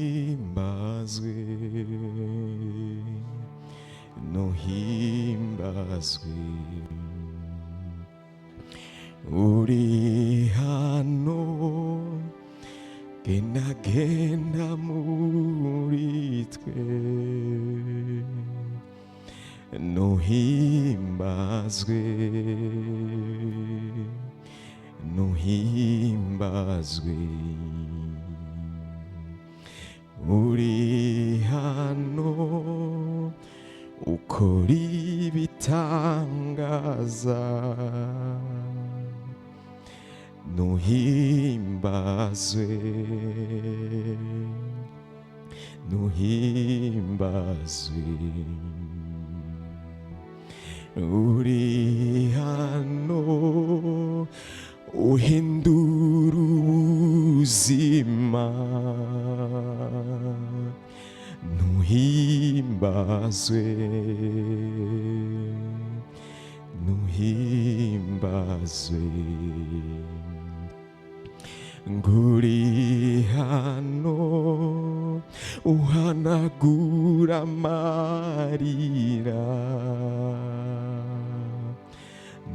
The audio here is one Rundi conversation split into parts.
Nuhimbazwe, nuhimbazwe, uri hano genda genda muri twe, nuhimbazwe, nuhimbazwe, uri hano ukora ibitangaza, nuhimbazwe, nuhimbazwe, uri hano uhindura ubuzima, nuhimbazwe, nuhimbazwe, nguri hano uhanagura amarira,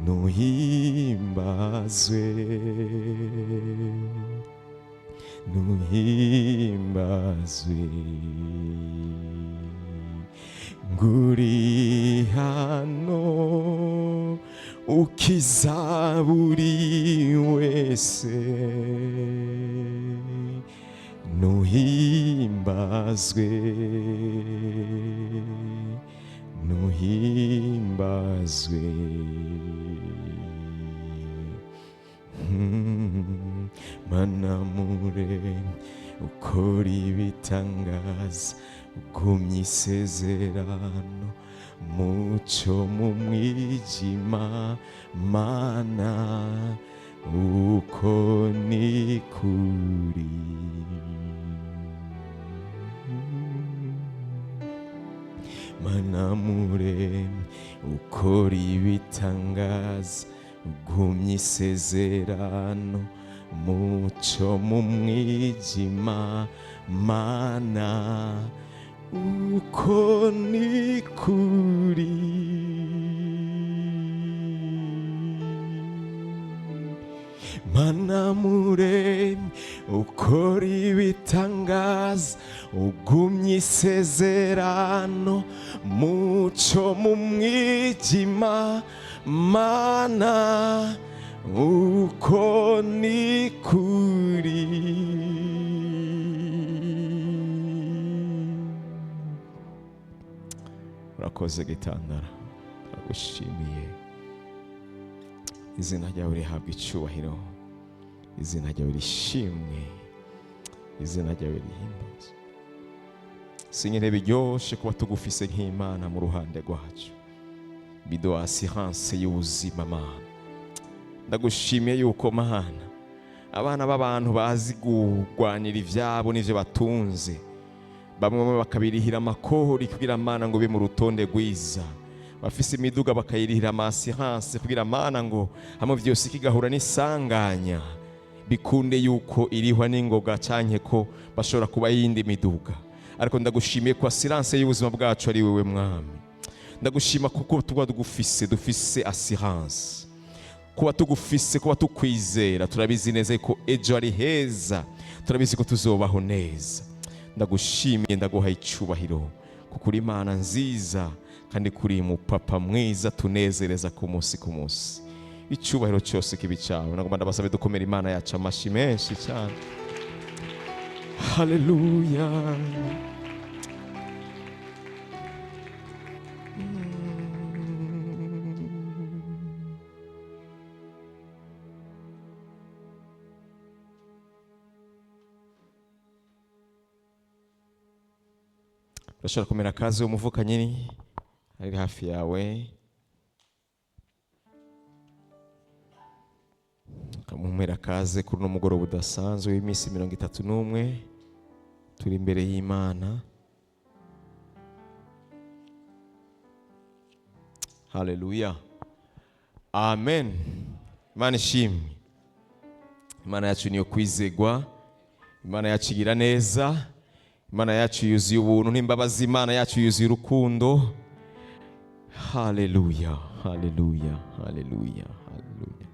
nuhimbazwe, nuhimbazwe, nguri hano ukiza buri wese, nuhimbazwe, nuhimbazwe, manamure ukora ibitangaza, ugumya isezerano, mucyo mu mwijima, mana uko ni kuri, manamure ukora ibitangaza, ugumya isezerano, mucyo mu mwijima, mana uko ni kuri, manamure ukora ibitangaza, ugumya isezerano, mucyo mu mwijima, mana uko ni kuri. Urakoze gitandara, turagushimiye, izina ryawe rihabwa icyubahiro, izina ryawe rishimwe, izina ryawe rihimbazwe. Sinyere biryoshe kuba tugufise nk'Imana mu ruhande rwacu, biduha assurance y'ubuzima Mana. Ndagushimiye yuko Mana abana b'abantu bazi kurwanira ivyabo n'ivyo batunze, bamwe bakabirihira amakori kugira Mana ngo be mu rutonde rwiza, bafise imiduga bakayirihira amassurance kugira Mana ngo hamwe vyose kigahura n'isanganya bikunde yuko irihwa n'ingoga canke ko bashobora kuba yindi miduga. Ariko ndagushimiye ko assurance y'ubuzima bwacu ari wewe Mwami. Ndagushima kuko tuba dufise assurance, kuba tugufise, kuba tukwizera, turabizi neza ko ejo ari heza, turabizi ko tuzobaho neza. Ndagushimiye, ndaguha icyubahiro kuko uri Imana nziza kandi kuri mu papa mwiza tunezereza ku munsi ku munsi. Icyubahiro cyose kibi cyawe. Nagomba ndabasabe dukomera Imana yacu amashi menshi cyane. Haleluya. Urashobora kumera kazi umuvukanyi ari hafi yawe, kamumera kaze kuri no mugoroba udasanzwe w'imisi 31 turi imbere y'Imana. Haleluya. Amen. Imana ishimwe. Imana yacu niyo kwizegwa. Imana yacu igira neza. Imana yacu yuzuye ubuntu n'imbabazi. Imana yacu yuzuye urukundo. Haleluya. Haleluya. Haleluya. Haleluya.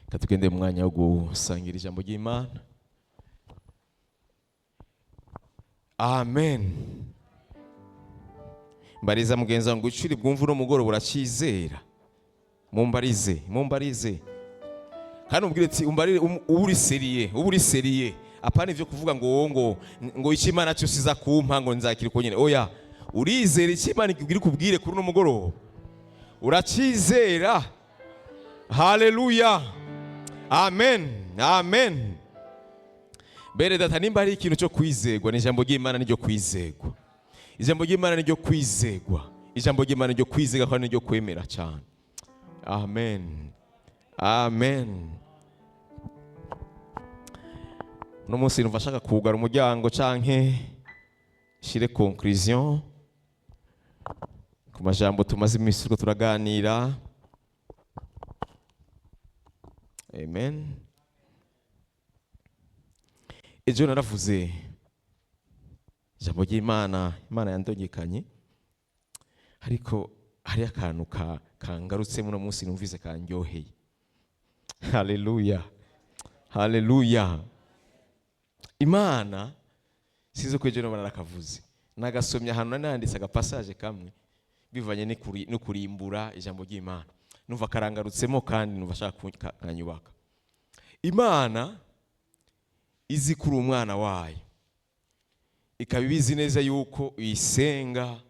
Katugende mu mwanya wo gusangira ijambo ry'Imana. Amen. Mbariza mugenzi wangu ucuri bwumva uno mugoroba uracizera. Mumbarize. Kandi umbwire ati uri seriye. Apana ivyo kuvuga ngo iki Imana cyo siza kumpa ngo nzakiri ko nyene. Oya, urizera iki Imana ikubwire kubwire kuri uno mugoroba. Uracizera. Haleluya. Amen. Amen. Bere data nimba ari ikintu cyo kwizegwa ni ijambo ry'Imana n'iryo kwizegwa. Ijambo ry'Imana n'iryo kwizegwa. Ijambo ry'Imana n'iryo kwizega kandi n'iryo kwemera cyane. Amen. Amen. No munsi numva shaka kugara umuryango canke shire conclusion ku majambo tumaze iminsi turiko turaganira. Amen. Ejo naravuze ijambo ry'Imana, Imana yandongekanye, ariko hari akantu kangarutse muno munsi numvise kanyoheye. Haleluya. Haleluya. Imana sizo kwejo no barakavuze. Nagasomya hano nanditse agapassage kamwe bivanye no kurimbura ijambo ry'Imana. Numva karangarutsemo kandi numva shaka kanyubaka. Imana izi kuri umwana wayo. Ikabibizi neza yuko uyisenga,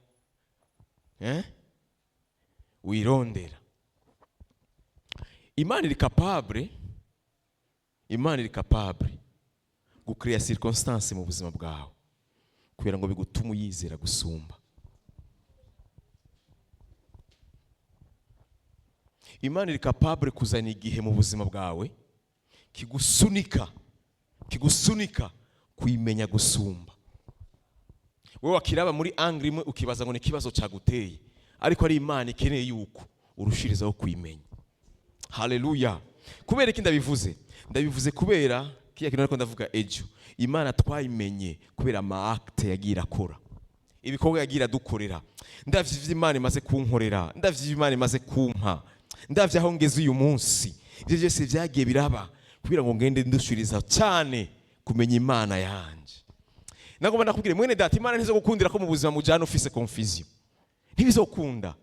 uyirondera. Imana iri capable gucreate circonstances mu buzima bwawe kugira ngo bigutume uyizera gusumba. Imana iri capable kuzana igihe mu buzima bwawe kigusunika kuyimenya gusumba. Wewe wakiraba muri angle imwe ukibaza ngo ni kibazo cyaguteye, ariko ari Imana ikeneye yuko urushirizaho kuyimenya. Haleluya. Kubera iki ndabivuze kubera kiya kintu ariko ndavuga ejo. Imana twayimenye kubera acte yagira akora, ibikorwa yagira dukorera. Ndavye Imana imaze kunkorera, ndavye Imana imaze kumpa, ndavye aho ngeze uyu munsi. Ibyo byose byagiye biraba kugira ngo ngende ndushiriza cyane kumenya Imana yanje. Nagomba nakubwire mwene data, Imana ntizo gukundira ko mu buzima mujana ufise confusion. Ntibizokunda.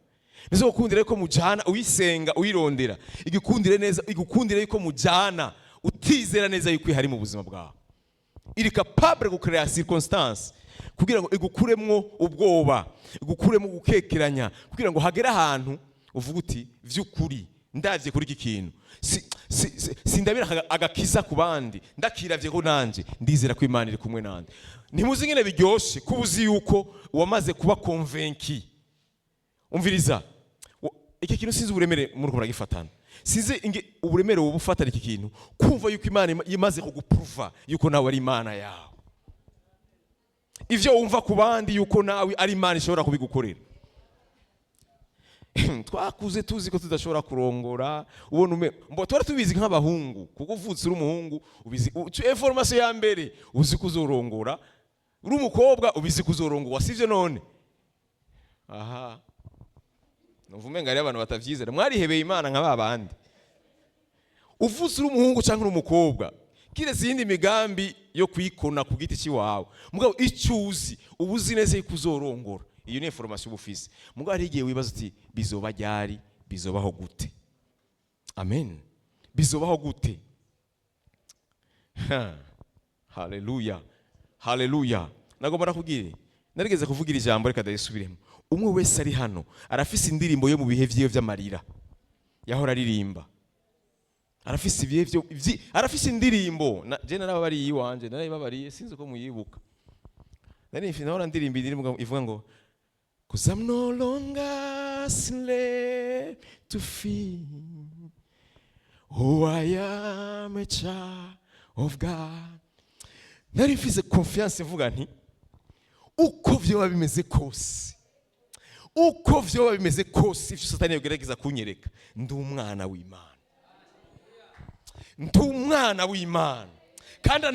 Nizokundira ko mujana uyisenga uyirondera. Igukundire yuko mujana utizera neza yuko ihari mu buzima bwawe. Iri capable gucreate circonstances kugira ngo igukuremwo ubwoba, igukuremwo gukekeranya, kugira ngo hagera ahantu uvuga uti vy'ukuri ndavye kuri iki kintu. Sindabira agakiza ku bandi, ndakiravye ko nanje ndizera ko Imana iri kumwe nande. Ntimuzi ngene biryoshe kubuzi yuko wamaze kuba convaincu. Umviriza, iki kintu sinzi uburemere muri ko muragifatana. Sinzi uburemere wo bufatana iki kintu kumva yuko Imana imaze kuguprova yuko nawe ari Imana yawe. Ivyo wumva ku bandi yuko nawe ari Imana ishobora kubigukorera. Twakuze tuzi ko tudashobora kurongora, ubona mbo twari tubizi nk'abahungu, kuko uvutse uri umuhungu ubizi information ya mbere uzi kuzorongora, uri umukobwa ubizi kuzorongora, sivyo none? Aha. Nuvume ngari abantu batavyizera, mwarihebeye Imana nk'ababandi. Uvutse uri umuhungu cyangwa uri umukobwa, kiretse yindi migambi yo kwikona ku giti ciwawe. Mugabo icyuzi ubuzi neze kuzorongora. Iyo ni information ubufise. Mugabo ari igihe wibaza uti bizoba ryari, bizobaho gute? Amen. Bizobaho gute? Haleluya. Haleluya. Nagomba nakubwire, narigeze kuvugira ijambo reka dayisubiremo. Umwe wese ari hano arafise indirimbo yo mu bihe vyiwe vy'amarira yahora aririmba. Arafise ibihe vyo arafise indirimbo je narababariye iwanje, narababariye sinzi ko muyibuka. Nari nahora ndirimba indirimbo ivuga ngo cause I'm no longer slave to fear. Oh, I am a child of God. Nari mfise confiance mvuga nti uko vyo bimeze kose, uko vyoba bimeze kose ivyo satani yogerageza kunyereka, ndi umwana w'Imana, ndi umwana w'Imana. Kandi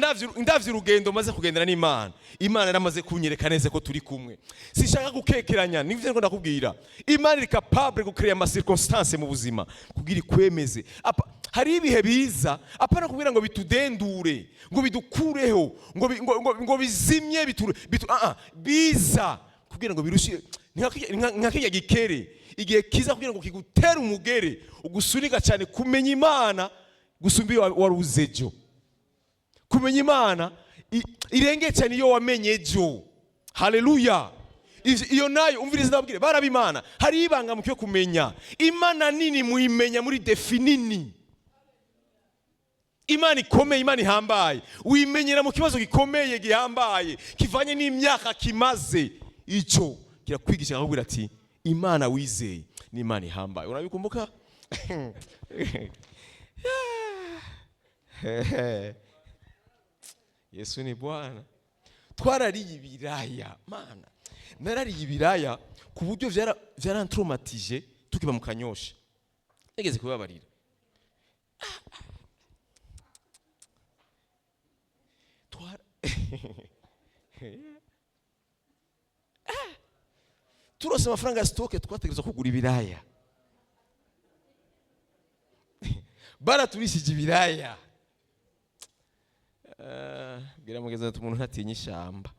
ndavye urugendo maze kugendera n'Imana, Imana yaramaze kunyereka neza ko turi kumwe. Sishaka gukekeranya, nivyo ngo ndakubwira, Imana iri capable gucreate ama circonstances mu buzima kugira ikwemeze. Hari ibihe biza apana kubwira ngo bitudendure, ngo bidukureho, ngo bizimye biza kugira ngo birushye nkakijya gikere, igihe kiza kugira ngo kigutere umugere ugusunika cyane kumenya Imana gusumba iyo waruzejo. Kumenya Imana irengeye cyane iyo wamenye ejo. Haleluya. Iyo nayo umviriza ndabwire barabimana, hari ibanga mu cyo kumenya Imana nini, muimenya muri definini. Imana ikomeye, Imana ihambaye, uyimenyera mu kibazo gikomeye gihambaye kivanye n'imyaka kimaze. Ico kirakwigisha akubwira ati Imana wizeye ni Imana ihambaye. Unabikumbuka? Yesu ni Bwana. Twarariye ibiraya mana, narariye ibiraya ku buryo vyarantraumatije tukiba mu Kanyosha. Nigeze kubabarira. Turose amafaranga ya stoke twategereza kugura ibiraya. Baraturishije ibiraya. Bwira mugeza ati umuntu ntatinya ishamba.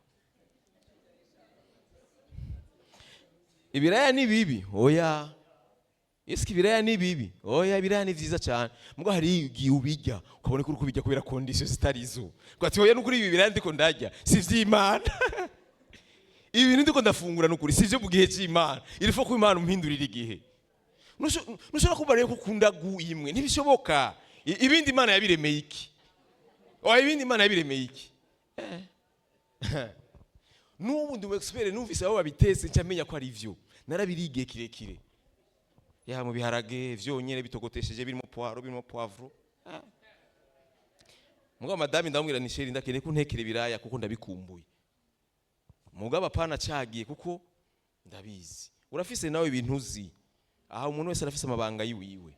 Ibiraya ni bibi? Oya. Eski ibiraya ni bibi? Oya, ibiraya ni vyiza cyane. Mugo hari igihe ubijya ukabone kuri kubijya kubera condition zitarizo. Kwati oya nukuri ibi biraya ndiko ndarya si vy'Imana. Ibi bintu ndiko ndafungura nukuri si vyo mu gihe cy'Imana. Irifo ko Imana umpindurira igihe. Nushobora kubarira ko kunda guimwe ntibishoboka. Ibindi Imana yabiremeye iki? Ibindi Imana yabiremeye iki? N'ubu ndi expert numvise abo babitese cyamenya ko ari ivyo. Narabirigiye kirekire. Ya mu biharage vyonyene bitogotesheje birimo poiro birimo poivro. Muga madame ndamubwira ni sheri ndakene kuntekere biraya kuko ndabikumbuye. Muga bapana cagiye kuko ndabizi. Urafise nawe ibintu uzi. Aha umuntu wese arafise amabanga yiwiwe.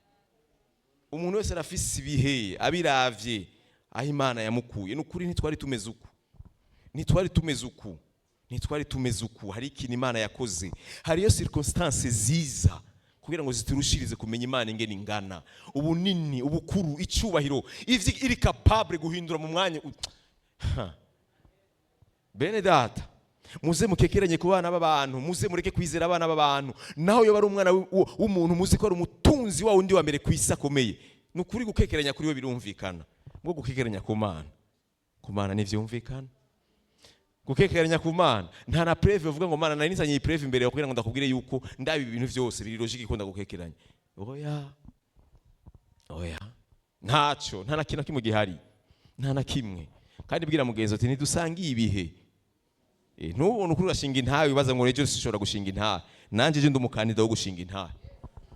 Umuntu wese arafise ibihe abiravye aho Imana yamukuye. Nukuri ntitwari tumeze uku. Ntitwari tumeze uku. Hari ikintu Imana yakoze. Hariyo circonstances ziza kugira ngo ziturushirize kumenya Imana ingene ingana, ubunini, ubukuru, icubahiro, ivyi iri capable guhindura mu mwanya. Bene data, muze mukekeranye ku bana b'abantu, muze mureke kwizera abana b'abantu. Naho yo bari umwana w'umuntu muzi ko ari umutunzi wa undi wa mbere kwisa komeye. Nukuri gukekeranya kuri we birumvikana. Ngo gukekeranya ku Mana n'ivyumvikana. Gukekeranya ku Mana nta na preve uvuga ngo Mana nari nizanye preve imbere kugira ngo ndakubwire yuko ndabi ibintu byose biri logique ko ndagukekeranya. Oya. Ntaco, nta na kintu kimwe gihari. Nta na kimwe. Kandi bwira mugenzo ati nidusangiye ibihe. Ntubone ukuri gashinga intahe bibaza ngo rejo sishobora gushinga intahe. Nanje je ndumukandida wo gushinga intahe.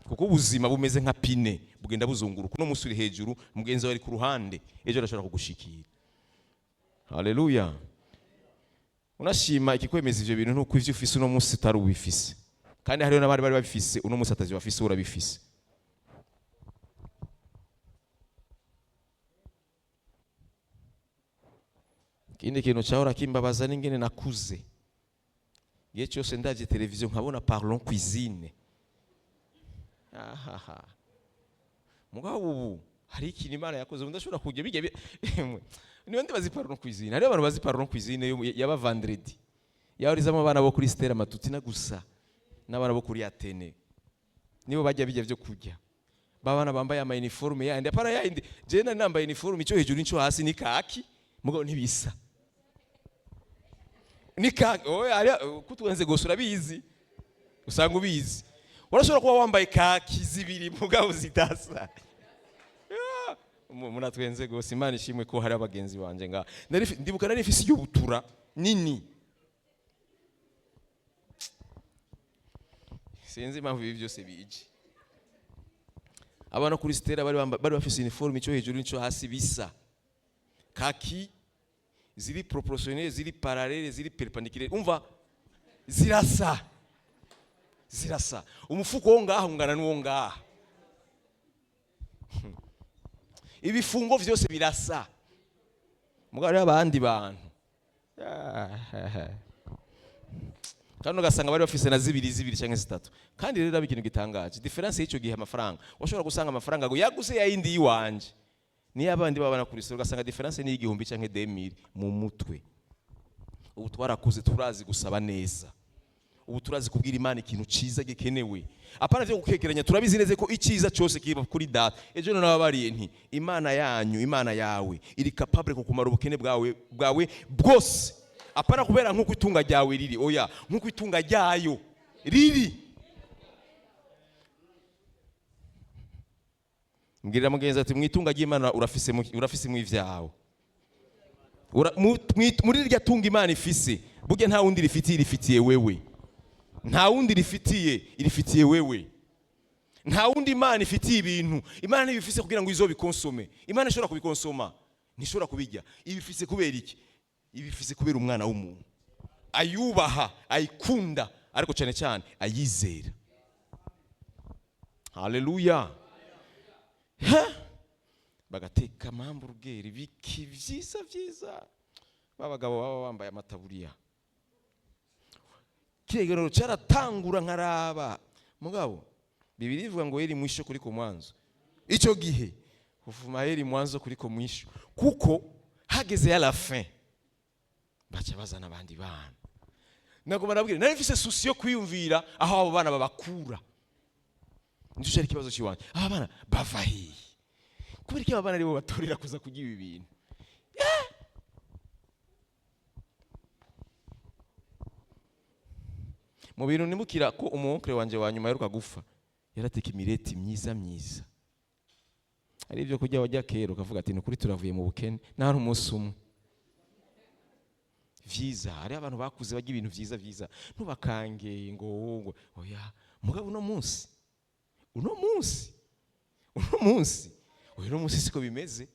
Kuko ubuzima bumeze nka pine bugenda buzunguruka. No musuri hejuru mugenzi wari ku ruhande ejo arashobora kugushikira. Haleluya. Unashima ikikwemeza ivyo bintu nuko ivyo ufise uno munsi utari ubifise. Kandi hariyo n'abari babifise uno munsi atazi bafise urabifise. Kindi kintu cyahora kimbabaza n'ingene nakuze. Igihe cyose ndavye televiziyo nkabona Parlons Cuisine. Mugabo ubu hari ikintu Imana yakoze ndashobora kujya bijya niwe ndibazi Parlons Cuisine. Hariyo abantu bazi Parlons Cuisine yaba vendredi. Yahorizamo abana bo kuri Stella Matutina gusa n'abana bo kuri Atene. Nibo bajya bijya byo kujya. Babana bambaye ama uniforme yandi apara yandi. Je nambaye uniforme ico hejuru nico hasi ni kaki. Mugabo ntibisa. Ni kaki oya kutuwenze gosura bizi. Usanga ubizi. Urashobora kuba wambaye kaki zibiri mugabo zidasa. Muna twenze gose Imana ishimwe ko hari abagenzi banje nga. Ndibuka nari ifisi y'ubutura nini. Sinzi impamvu ibi byose bije. Abana kuri Stella bari bafise uniforme ico hejuru nico hasi bisa. Kaki ziri proportionnelles, ziri parallèles, ziri perpendiculaires. Umva zirasa. zirasa. Umufuko wo ngaha ungana n'uwo ngaha. Ibifungo vyose birasa. Mugabo rero abandi bantu kandi ugasanga bari bafise na zibiri cyangwa zitatu. Kandi rero ikintu gitangaje, difference y'icyo gihe amafaranga, washobora gusanga amafaranga ngo yaguze yayindi yiwanje niyo abandi babana kuri soro, ugasanga difference ni igihumbi cyangwa 2000 mu mutwe. Ubu twarakuze turazi gusaba neza, ubu turazi kubwira Imana ikintu ciza gikenewe, apana byo gukekeranya. Turabizi neza ko iciza cyose kiba kuri data. Ejo nababariye nti Imana yanyu, Imana yawe iri capable kukumara ubukene bwawe bwose, apana kubera nkuko itunga ryawe riri, oya nkuko itunga ryayo riri. Mbwirira mugenzi ati mwitunga ry'Imana urafise mu ivyawe, muri rya tunga Imana ifise, burya nta wundi rifitiye wewe, nta wundi irifitiye wewe, nta wundi Imana ifitiye ibintu. Imana ntibifise kugira ngo izobikonsome. Imana ishobora kubikonsoma, ntishobora kubijya. Ibifise kubera iki? Ibifise kubera umwana w'umuntu ayubaha, ayikunda, ariko cyane cyane ayizera. Haleluya. Bagateka hamburgeri biki vyiza, babagabo baba bambaye amataburiya. Kiregero cyaratangura nkaraba, mugabo Bibiri ivuga ngo yeri mwisho kuri ko mwanzo. Ico gihe uvuma yeri mwanzo kuri ko mwisho, kuko hageze ya la fin bacha bazana abandi bana. Nako barabwira nari mfise souci yo kwiyumvira aho abo bana babakura. Ndicho cyari kibazo kiwanje, aba bana bava he? Kubera iki aba bana aribo batorera kuza kugira ibi bintu? Mu bintu nimukira ko umuonkre wanje wa nyuma yaruka gufa, yarateka imireti myiza. Ari byo kujya wajya kero kavuga ati nukuri turavuye mu bukene nta umunsi umwe. Vyiza, ari abantu bakuze bagira ibintu vyiza, ntubakange ngo oya. Mugabo uno munsi siko bimeze.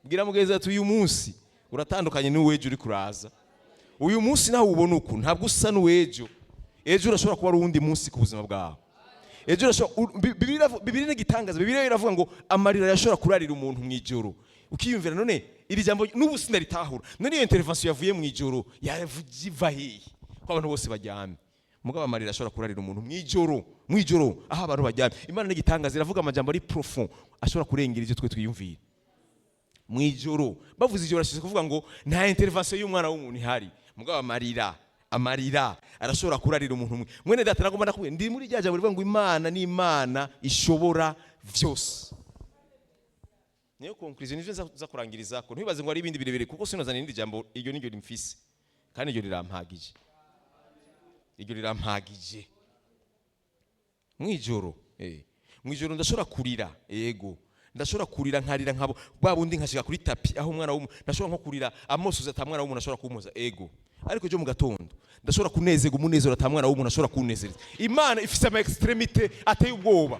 Bwira mugeza ati uyu munsi uratandukanye n'uwejo uri kuraza. Uyu munsi naho ubona uko ntabwo usa n'uwejo. Ejo urashobora kuba ari uwundi munsi ku buzima bwawe. Ejo Bibiri n'igitangaza, Bibiri iravuga ngo amarira yashobora kurarira umuntu mu ijoro. Ukiyumvira none iri jambo n'ubu sindaritahura, none iyo intervention yavuye mu ijoro yavugiva hehe ko abantu bose bajyame. Mugabo amarira ashobora kurarira umuntu mu ijoro aho abantu bajyame. Imana n'igitangaza iravuga amajambo ari profond ashobora kurengera ivyo twe twiyumvira mu ijoro. Bavuze ijoro ashaka kuvuga ngo nta intervention y'umwana w'umuntu ihari. Mugabo amarira arashobora kurarira umuntu. Mwene data nagomba nakubwiye ndi muri rya jambo rivuga ngo Imana ni Imana ishobora vyose. Niyo conclusion nivyo za kurangiriza ko ntibaze ngo ari ibindi birebere, kuko sinozana n'indi jambo iryo niryo rimfise kandi iryo rirampagije mwijoro. Mwijoro ndashobora kurira, yego ndashobora kurira nkarira nkabo babundi nkashika kuri tapi aho umwana w'umuntu ndashobora nko kurira amosoza atamwana w'umuntu ashobora kumuza, ego. Ariko ejo mu gatondo ndashobora kunezega umunezero atamwana w'umuntu ashobora kunezereza. Imana ifise ama extremité ateye ubwoba.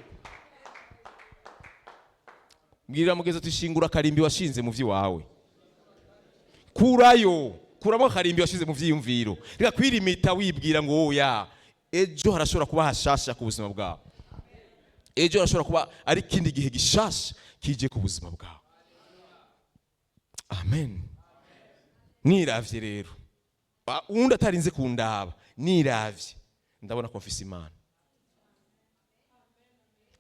Mbwira mugeza tushingura karimbi washinze mu vyiwawe, kuramo karimbi washinze mu vyiyumviro. Reka kwirimita wibwira ngo oya ejo harashobora kuba hashasha ku buzima bwawe. Ejo harashobora kuba ari kindi gihe gishasha kije ku buzima bwawe. Amen. Niravye rero undi atarinze kundaba, niravye ndabona ko mfise Imana.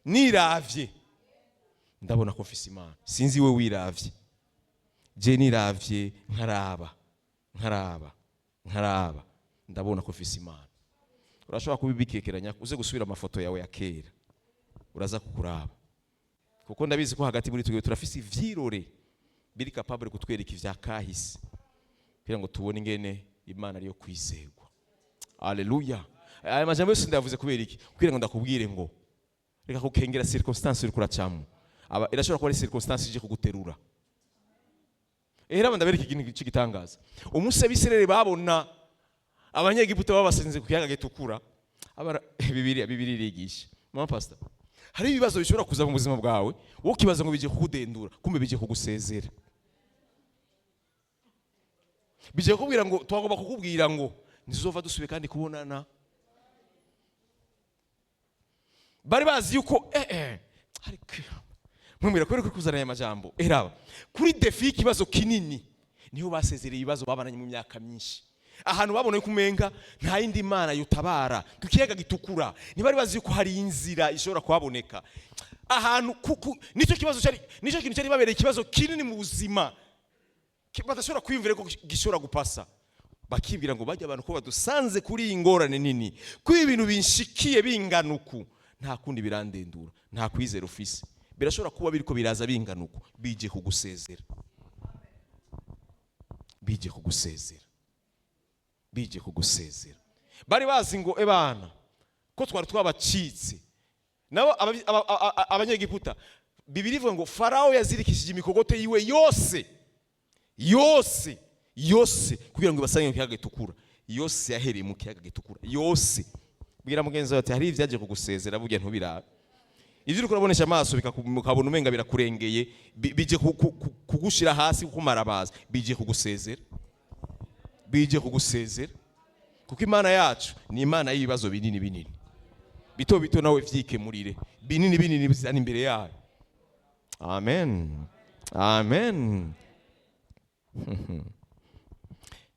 Niravye ndabona ko mfise Imana. Sinzi we wiravye, je niravye nkaraba ndabona ko mfise Imana. Urashobora kubibikekeranya uze gusubira amafoto yawe ya kera, uraza kukuraba, kuko ndabizi ko hagati muri twe turafise ivyirore biri capable kutwereka ivya kahise kugira ngo tubone ingene Imana ariyo kwizerwa. Haleluya. Aya majambo yose ndavuze kubera iki? Kugira ngo ndakubwire ngo reka kukengera circumstance uri kuracamo. Irashobora kuba ari circumstance ije kuguterura. Era ndabereka ikintu cy'igitangaza. Umunsi abisirere babona abanyegiputa babasenze ku kiyaga gitukura. Bibiri irigisha. Mama pastor, hari ibibazo bishobora kuza mu buzima bwawe, wowe kibaza ngo bije kukudendura, kumbe bije kugusezera. Bije kubwira ngo twagomba kukubwira ngo nizova dusube kandi kubonana. bari bazi yuko mwumvira ko kuzana aya majambo eraba kuri defi ikibazo kinini niho basezereye ibibazo babananye mu myaka myinshi. Ahantu babone kumenga nta yindi mana yutabara kukiyaga gitukura, ntibari bazi yuko hari inzira ishobora kuhaboneka. Ahantu nico kibazo cyari, nico kintu cyari babereye ikibazo kinini mu buzima badashobora kwiyumvira ko gishobora gupasa. Bakibwira ngo bajya abantu ko badusanze kuri ingorane nini, ko ibintu binshikiye binganuku, nta kundi birandendura, nta kwizera ufise, birashobora kuba biriko biraza binganuku, bije kugusezera, bije kugusezera, bije kugusezera. Bari bazi ngo ebana ko twari twabacitse nabo abanyegiputa. Bibiri ivuga ngo Farao yazirikishije imikogote yiwe yose kugira ngo basange mu kiyaga gitukura. Yose yahereye mu kiyaga gitukura yose. Bwira mugenzi wawe ati hari ivyaje kugusezera burya ntubirabe. Ivyo uriko urabonesha amaso bikabona umenga birakurengeye, bije kugushira hasi kukumarabaza, bije kugusezera, bije kugusezera. Kuko Imana yacu ni Imana y'ibibazo binini binini, bito bito nawe vyikemurire, binini binini bizana imbere yayo. Amen, amen.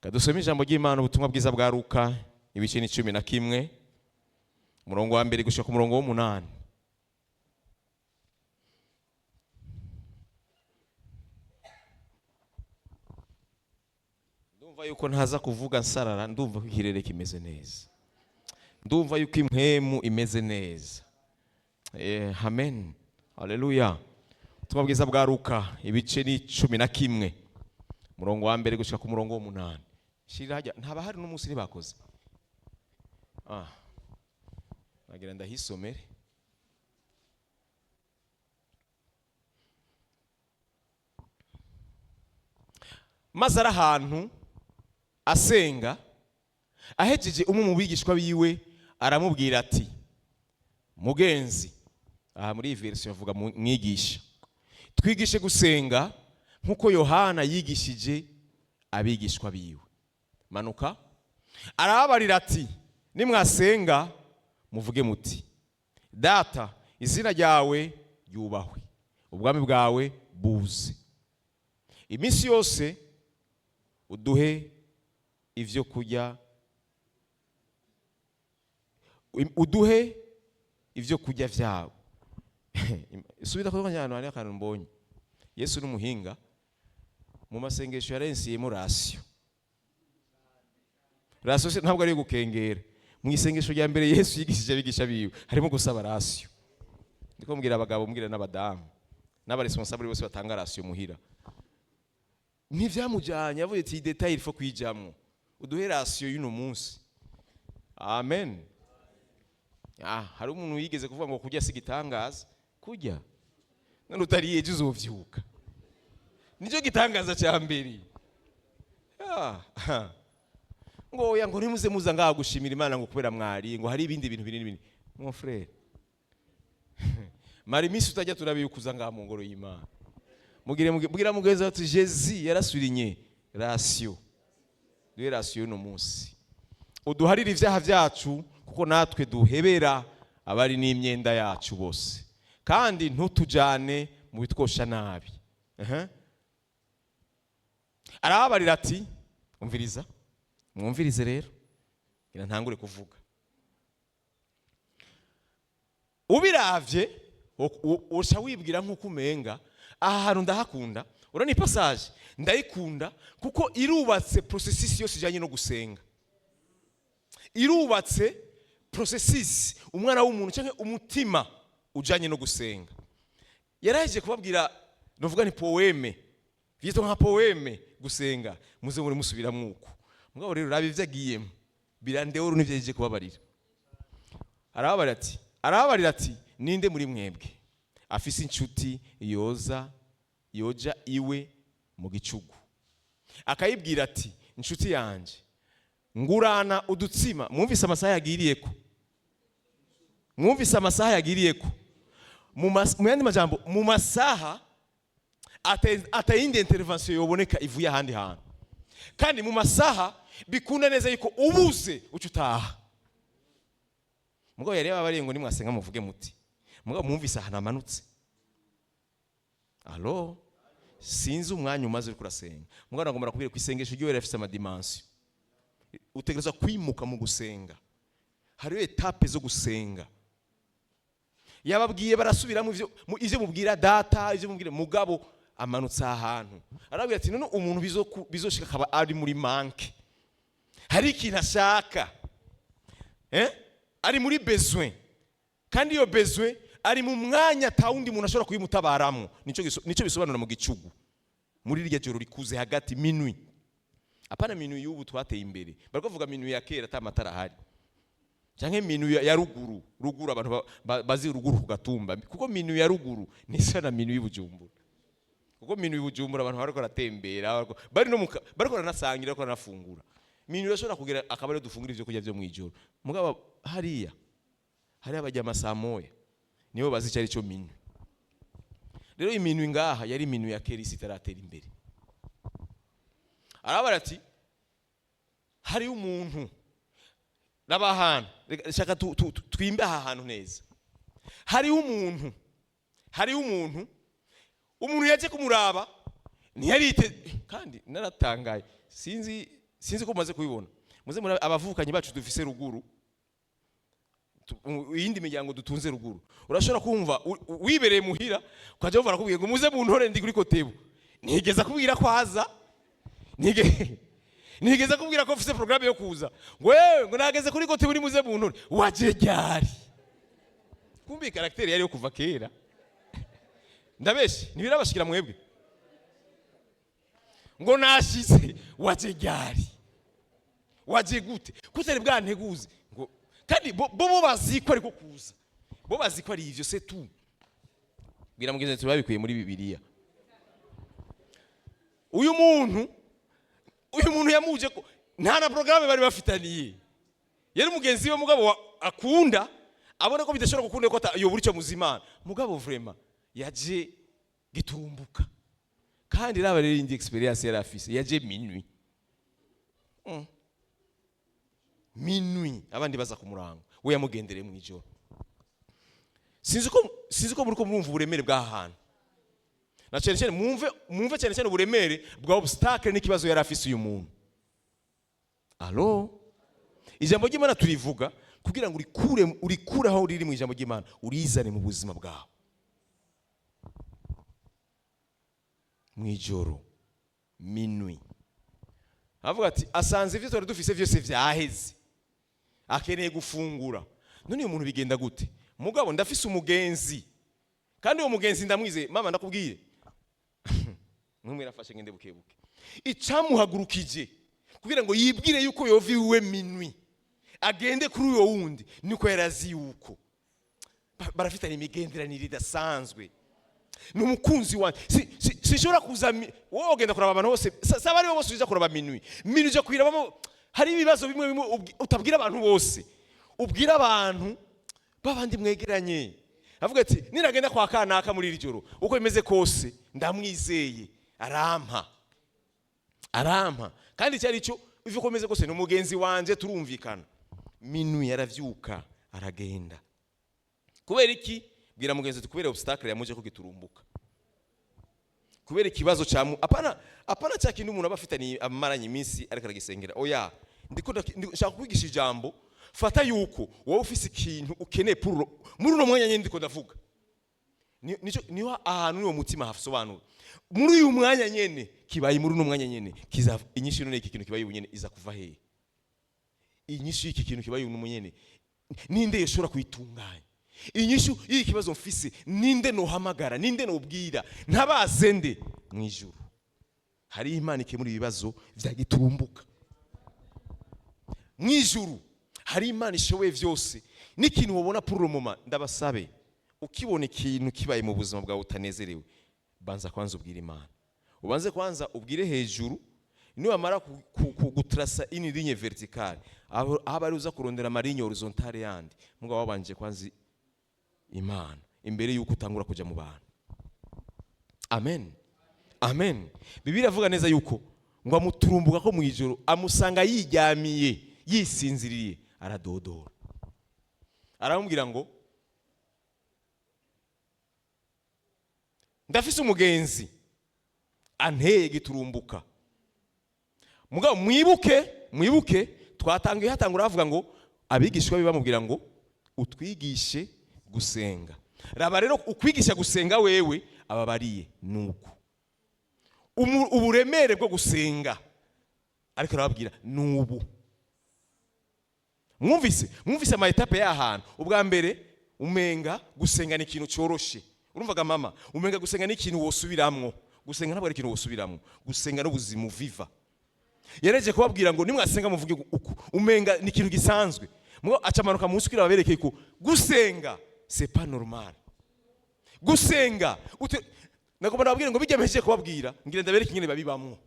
Kadusome ijambo ry'Imana, ubutumwa bwiza bwa Luka ibice 11 umurongo wa 1 gushika ku murongo wa 8. Ndumva yuko ntaza kuvuga nsarara, ndumva ko ikirere kimeze neza, ndumva yuko impemu imeze neza. Amen, haleluya. Ubutumwa bwiza bwa Luka ibice 11 umurongo wa 1 gushika ku murongo wa 8. Shirajya ntaba hari n'umunsi ntibakoze. Nagira ndahisomere. Maze ari ahantu asenga, ahejeje umwe mu bigishwa biwe aramubwira ati, mugenzi, aha muri iyi version avuga mwigisha, twigishe gusenga nkuko Yohana yigishije abigishwa biwe. Manuka arababarira ati, nimwasenga muvuge muti, data, izina ryawe ryubahwe, ubwami bwawe buze, iminsi yose uduhe ivyo kurya, uduhe ivyo kurya vyawe. Subira ko kanyana ari akantu mbonye. Yesu n'umuhinga mu masengesho yarensiyemo rasyo. Rasyo ntabwo ari gukengera. Mu isengesho rya mbere Yesu yigishije abigisha biwe harimo gusaba rasyo. Ndiko mbwira abagabo, mbwira n'abadamu n'abaresponsable bose batanga rasyo muhira. Ntivyamujanye, yavuye ati detail ifo kwijamwo, uduhe rasyo y'uno munsi. Amen. Hari umuntu yigeze kuvuga ngo kurya sigitangaza, kurya none utariye ejo uzovyuka, nico gitangaza cya mbere. Ngo oya ngo ntimuze muza ngaha gushimira Imana ngo kubera mwari, ngo hari ibindi bintu binini binini. Mon frère, mari misi utajya turabikuza ngaha mu ngoro y'Imana. Mugire mugeze ati Jésus yarasurinye rasyo, duhe rasyo no munsi, uduharire ivyaha vyacu kuko natwe duhebera abari n'imyenda yacu bose, kandi ntutujane mu bitwosha nabi. Arababarira ati, umviriza, mwumvirize rero, gira ntangure kuvuga. Ubiravye usha wibwira nkuko umenga aha hantu ndahakunda, urani passage ndayikunda kuko irubatse processus yose ijanye no gusenga. Irubatse processus umwana w'umuntu cyangwa umutima ujanye no gusenga. Yaraje kubabwira novuga ni poeme, vyito nka poeme gusenga, muze muri musubira mwuko. Mugabo rero rabi vyagiyemo birandeho n'ivyeje kubabarira. Arababarira ati ninde muri mwebwe afise inshuti yoja iwe mu gicugu, akayibwira ati inshuti yanje ngurana udutsima. Mwumvise amasaha yagiriyeko, mwumvise amasaha yagiriyeko. Mu yandi majambo, mu masaha atayindi intervention yoboneka ivuye ahandi hantu, kandi mu masaha bikunda neza yuko ubuze ucutaha. Mugabo yari ababariye ngo nimwasenga muvuge muti, mugabo mwumvise ahantu amanutse. Alo, sinzi umwanya umaze uri kurasenga. Mugabo ngomba kubwira ko isengesho ryo rifite amadimension. Utegereza kwimuka mu gusenga. Hariyo etape zo gusenga. Yababwiye barasubiramo ivyo mubwira data, ivyo mubwira mugabo amanutse ahantu. Arabwira ati none umuntu bizoshika akaba ari muri manque. Hari ikintu ashaka. Ari muri besoin. Kandi iyo besoin ari mu mwanya tawundi umuntu ashobora kuyimutabaramo. Nico bisobanura mu gicugu. Muri iryo joro rikuze hagati minuit. Apana minuit y'ubu twateye imbere. Baravuga minuit ya kera atamatara hari. Canke minuit ya ruguru abantu bazi ruguru ku Gatumba. Kuko minuit ya ruguru ni sana minuit y'Ibujumbura. Kuko minuit y'Ibujumbura abantu bariko ratembera, bari no bariko ranasangira, bariko ranafungura. Minuit yashobora kugira akabare dufungura ivyo kurya byo mwijoro. Mugabo hariya abajya amasamoya nibo bazi cyari cyo minuit. Rero iminuit ngaha yari minuit ya kera itaratera imbere. Arabara ati hari umuntu n'abahana shaka twimbe aha hantu neza. Hari umuntu yaje kumuraba ntiyarite kandi naratangaye sinzi ko maze kubibona. Muze muri abavukanye bacu dufise ruguru iyindi miryango dutunze ruguru. Urashobora kumva wibereye muhira kwaje bavara kubwiye ngo muze mu ntore ndi kuri Kotebu. Nigeza kubwira kwaza nigeza kubwira ko ufise programme yo kuza ngo nageze kuri Kotebu ni muze mu ntore waje ryari. Kumbi karakteri yari yo kuva kera. Ndabeshe nibirabashikira mwebwe ngo nashize waje ryari waje gute kutari bwanteguze ngo kandi bo baziko ariko kuza bo baziko ari ivyo c'est tout. Bwira mugenzi tubabikuye muri Bibiliya. Uyu muntu yamuje ko nta na programme bari bafitaniye. Yari mugenzi we mugabo akunda abona ko bidashobora gukunda ko yo buri cyo muzimana. Mugabo vraiment yaje gitumbuka. Kandi raba rero indi experience yari afise yaje minuit. Minuit abandi baza kumurango we yamugendereye mu ijoro. Sinzi ko muri ko murumva uburemere bw'ahantu. Na cyane mwumve cyane uburemere bwa obstacle n'ikibazo yari afise uyu muntu. Alo, ijambo ry'Imana turivuga kugira ngo urikure aho riri mu ijambo ry'Imana urizane mu buzima bwawe. Mwijoro minuit avuga ati asanze ivyo twari dufise vyose vyaheze akeneye gufungura. None uyu muntu bigenda gute? Mugabo ndafise umugenzi kandi uwo mugenzi ndamwize mama ndakubwiye mwumwe rafashe ngende bukebuke icamuhagurukije kugira ngo yibwire yuko yoviwe minuit agende kuri uyo wundi niko yarazi yuko barafitanye imigenderanire idasanzwe. Numukunzi wanje sishobora kuza wowe ugenda kuraba abantu bose saba ari bose uza kuraba minuit je kwirabamo. Hari ibibazo bimwe utabwira abantu bose ubwira abantu babandi mwegeranye. Avuga ati niragenda kwa kanaka muri iri joro uko bimeze kose ndamwizeye arampa kandi cyari cyo ivyo komeze kose n'umugenzi wanje turumvikana. Minuit yaravyuka aragenda. Kubera iki? Bwira mugenzi tukubera obstacle yamuje ko giturumbuka. Kubera ikibazo cyamu apana cya kintu umuntu abafitani amaranye iminsi ariko aragisengera. Oya ndiko nshaka kwigisha ijambo fata yuko wowe ufise ikintu ukeneye muri uno mwanya nyine ndiko ndavuga. Niho ahantu niwo mutima hasobanura. Muri uyu mwanya nyene kibaye muri uno mwanya nyene kiza inyishu none iki kintu kibaye unyene iza kuva he? Inyishu iki kintu kibaye uno nyene ninde yashobora kuyitunganya? Inyishu iyi kibazo mfise ninde no hamagara ninde no ubwira ntabazende mwijuru. Hari Imana ikemura ibibazo vya giturumbuka. Mwijuru hari Imana ishoboye vyose. N'ikintu wabona pour le moment ndabasabe ukibona ikintu kibaye mu buzima bwawe utanezerewe banza kwanza ubwire Imana. Ubanze kwanza ubwire hejuru niwe amara kugutrasa ini ligne verticale abari uza kurondera marinye horizontale yandi mugabo wabanje kwanza Imana imbere yuko utangura kuja mu bantu. Amen. Bibiliya avuga neza yuko ngo amuturumbuka ko mu ijoro amusanga yiryamiye yisinziriye aradodora. Aramubwira ngo ndafise umugenzi anteye giturumbuka. Mugabo mwibuke twatangiye hatangura bavuga ngo abigishwa bamubwira ngo utwigishe gusenga. Raba rero ukwigisha gusenga wewe ababariye nuko uburemere bwo gusenga, ariko arababwira nubu. Mwumvise ama etape y'ahantu. Ubwa mbere umenga gusenga ni ikintu cyoroshe. Urumvaga mama, umenga gusenga ni ikintu wosubiramwo. Gusenga ntabwo ari ikintu wosubiramwo. Gusenga no buzima viva. Yareje kubabwira ngo nimwasenga muvuge uko. Umenga ni ikintu gisanzwe. Mwo acamanuka munsi kwira babereke ko gusenga c'est pas normal. Gusenga nagomba nababwira ngo bigemeje kubabwira ngira ndabereke ingene babibamwo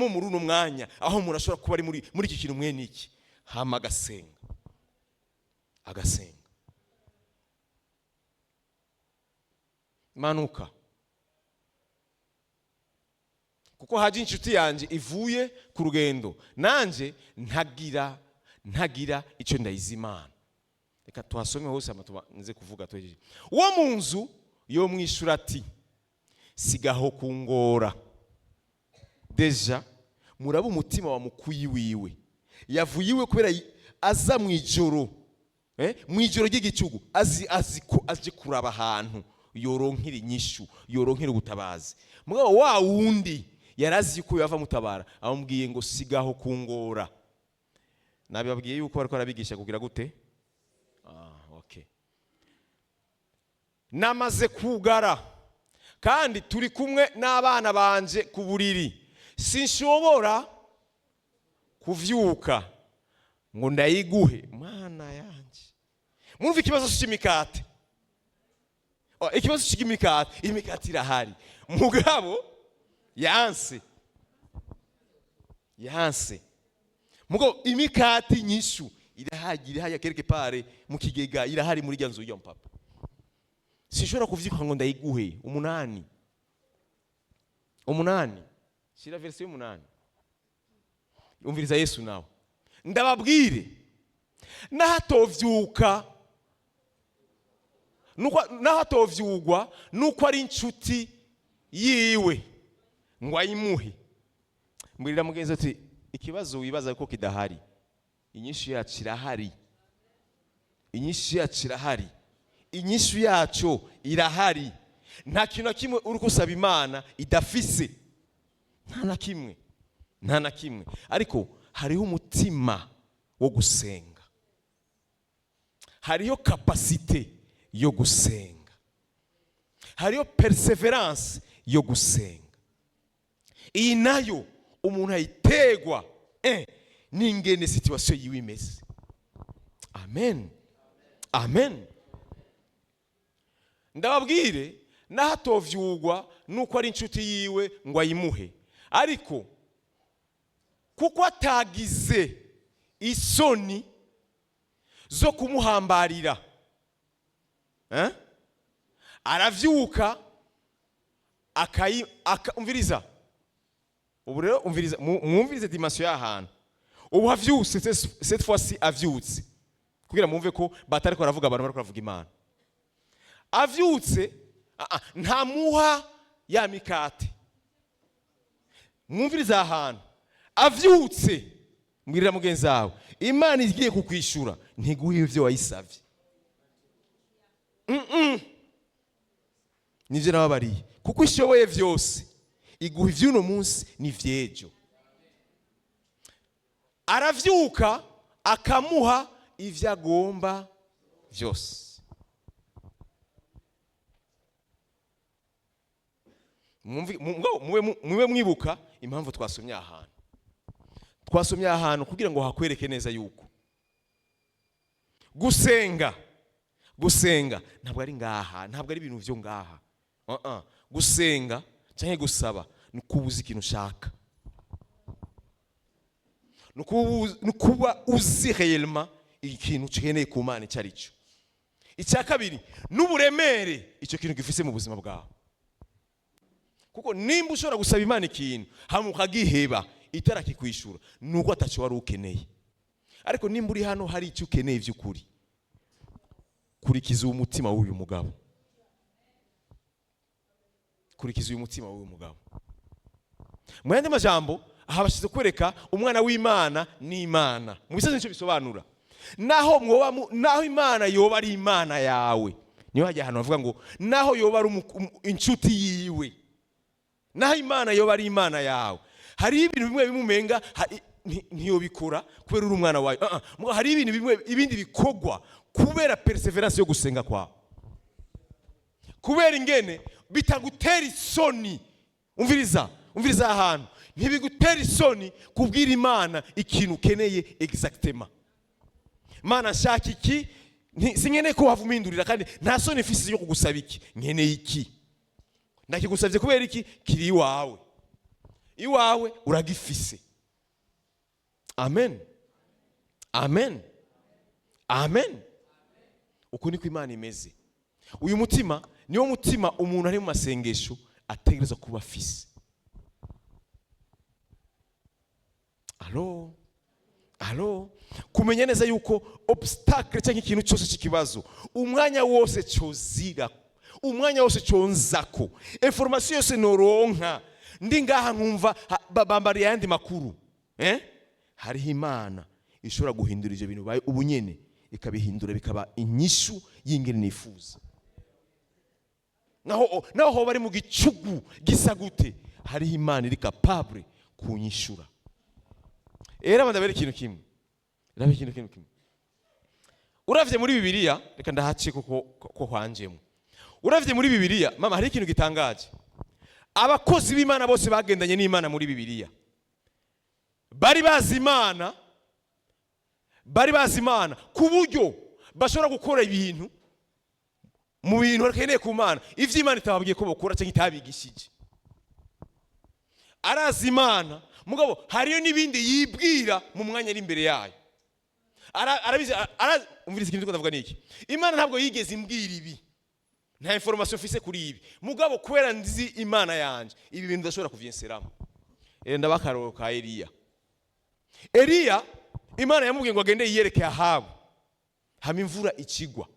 muri uno mwanya aho umuntu ashobora kuba ari muri iki kintu mwene iki. Hama agasenga manuka, kuko haje inshuti yanje ivuye ku rugendo nanje ntagira icyo ndayizimana. Reka tuhasome hose amatuma nze kuvuga tweje. Uwo munzu yo mwishura ati sigaho kungora. Deja muraba umutima wa mukuyi wiwe yavuyiwe kubera aza mwijoro ry'igicugu azi kuraba ahantu yoronkira inyishu, yoronkira ubutabazi. Mugabo wa wundi yarazi ko yava mutabara amubwiye ngo sigaho kungora. Nabibabwiye yuko bariko arabigisha kugira gute? Okay. Namaze kugara kandi turi kumwe n'abana banje ku buriri, sinshobora kuvyuka ngo ndayiguhe mana yanje. Mwumva ikibazo cy'imikate. Ikibazo cy'imikate, imikate irahari. Mugabo yanse. Mugo imikate nyishu irahari quelque part mu kigega, irahari muri ryanzu yo mpapa. Sinshobora kuvyuka ngo ndayiguhe. Umunani. Shira verse 8. Umviriza Yesu nawe. Ndababwire nahatovyuka nuko ari inshuti yiwe ngo ayimuhe. Mbwirira mugenzi ati ikibazo wibaza ko kidahari, inyishu yacu irahari. Inyishu yacu irahari. Nta kintu na kimwe uri kusaba Imana idafise. Nta na kimwe. Ariko hariho umutima wo gusenga. Hariho capacité yo gusenga. Hariho perseverance yo gusenga. Iyi nayo umuntu ayitegwa n'ingene situation yiwe imeze. Amen. Ndababwire nahatovyugwa nuko ari inshuti yiwe ngo ayimuhe, ariko kuko atagize isoni zo kumuhambarira, aravyuka umviriza. Ubu rero mwumvirize dimension y'ahantu. Ubu havyutse cette fois-ci avyutse kugira mwumve ko batariko baravuga abantu bariko baravuga Imana. Avyutse ntamuha ya mikate. Mwumviriza ahantu avyutse mbwirira mugenzi wawe Imana igiye kukwishura ntiguhe ivyo wayisavye. Nivyo nababariye kuko ishoboye vyose iguha ivy'uno munsi n'ivyejo. Aravyuka akamuha ivyo agomba vyose. Mube mwibuka impamvu twasomye ahantu kugira ngo hakwereke neza yuko gusenga ntabwo ari ngaha, ntabwo ari ibintu vyo ngaha. Gusenga cyangwa gusaba ni kubuza ikintu ushaka, ni kuba uzi réellement ikintu ukeneye ku Mana icyo ari cyo. Icya kabiri n'uburemere icyo kintu gifise mu buzima bwawe. Kuko nimba ushobora gusaba Imana ikintu hama ukagiheba itarakikwishura nuko ataco wari ukeneye. Ariko nimba uri hano hari icyo ukeneye by'ukuri, kurikiza umutima w'uyu mugabo. kurikiza uyu mutima w'uyu mugabo. Mu yandi majambo aha bashize kwereka umwana w'Imana n'Imana. Mu bisazo nico bisobanura. Naho Imana yoba ari Imana yawe. Niyo hajya hano bavuga ngo naho yoba ari inshuti yiwe. Naho Imana yoba ari Imana yawe. Hari ibintu bimwe bimumenga ntiyo bikora kubera uri umwana wawe. Hari ibintu bimwe ibindi bikogwa kubera perseverance yo gusenga kwawe. Kubera ingene bitagutera isoni. Umviriza ahantu ntibigutera isoni kubwira Imana ikintu ukeneye exactement. Mana nshaka iki, sinkeneye ko wavumindurira kandi nta soni mfise yo kugusaba iki, nkeneye iki. Ndakigusabye kubera iki, kiri iwawe uragifise. Amen. Amen. Amen. Uko niko Imana imeze. Uyu mutima niwo mutima umuntu ari mu masengesho ategereza kuba afise. Alo. Kumenya neza yuko obstacle cyangwa ikintu cyose cy'ikibazo umwanya wose cyozira, umwanya wose cyonzako, information yose noronka ndi ngaha nkumva babambariye yandi makuru, hariho Imana ishobora guhindura ivyo bintu baye ubunyene ikabihindura bikaba inyishu y'ingene nifuza. Naho ho bari mu gicugu gisa gute, hariho Imana iri capable kunyishura. Era mandabere ikintu kimwe. Uravye muri Bibiliya, reka ndahace ko hwanjemo. Uravye muri Bibiliya, mama hari ikintu gitangaje. Abakozi b'Imana bose bagendanye n'Imana muri Bibiliya. Bari bazi Imana ku buryo bashobora gukora ibintu mu bintu bakeneye ku Mana ivyo Imana itababwiye ko bakora cyangwa itabigishije. Arazi Imana mugabo hariyo nibindi yibwira mu mwanya ari imbere yayo. Arabizi umviriza ikintu ndavuga niki. Imana ntabwo yigeze imbwira ibi. Nta information mfise kuri ibi. Mugabo kubera ndizi Imana yanje ibi bintu ndashobora kuvyenseramo. Ndabakaro ka Eliya Imana yamubwiye ngo agende yiyereke Ahabu. Hama imvura ikigwa.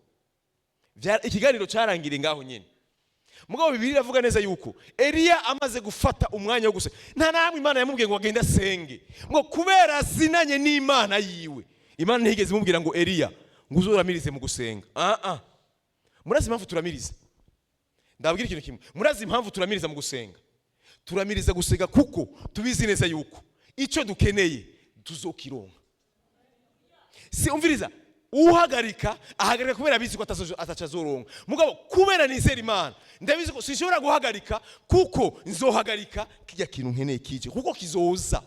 Ikiganiro carangire ngaho nyene. Mugabo Bibiliya iravuga neza yuko Eliya amaze gufata umwanya wo gusenga. Nta namwe Imana yamubwiye ngo agende asenge. Ngo kubera zinanye n'Imana yiwe. Imana ntiyigeze imubwira ngo Eliya ngo uzoramirize mu gusenga. Murazi impamvu turamiriza? Ndababwira ikintu kimwe. Murazi impamvu turamiriza mu gusenga? Turamiriza gusenga kuko tubizi neza yuko ico dukeneye tuzokironka. Si umviriza uhagarika ahagarika kubera bizi ko atacazoronka. Mugabo kubera nizera Imana ndabizi ko sinshobora guhagarika kuko nzohagarika kijya kintu nkeneye kije kuko kizoza.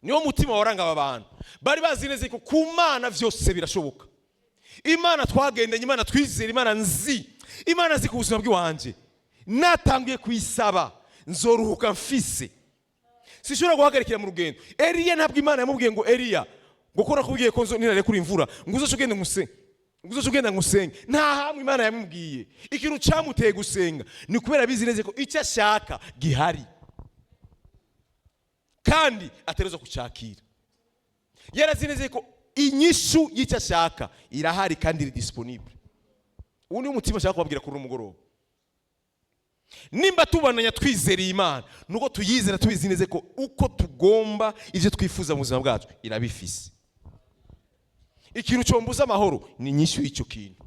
Niyo mutima waranga aba bantu bari bazi neza ko ku Mana vyose birashoboka. Imana twagendanye, Imana twizera, Imana nzi, Imana nzi ku buzima bw'iwanje natangiye kuyisaba nzoruhuka mfise. Sinshobora guhagarikira mu rugendo. Eliya ntabwo Imana yamubwiye ngo Eliya gukora kubwiye ko nzo nirare kuri imvura nguzo cugende nguse nguzo cugenda ngusenge. Nta hamwe Imana yamubwiye. Ikintu camuteye gusenga ni kubera bizi neza ko icyo ashaka gihari kandi aterezo kucakira. Yarazineze ko inyishu y'icyo ashaka irahari kandi iri disponible. Undi umutima ashaka kubabwira kuri umugoroba. Nimba tubananya twizereye Imana nuko tuyizera tubizi neza ko uko tugomba ivyo twifuza mu buzima bwacu irabifise. Ikintu cyombuza amahoro ni inyishu y'icyo kintu.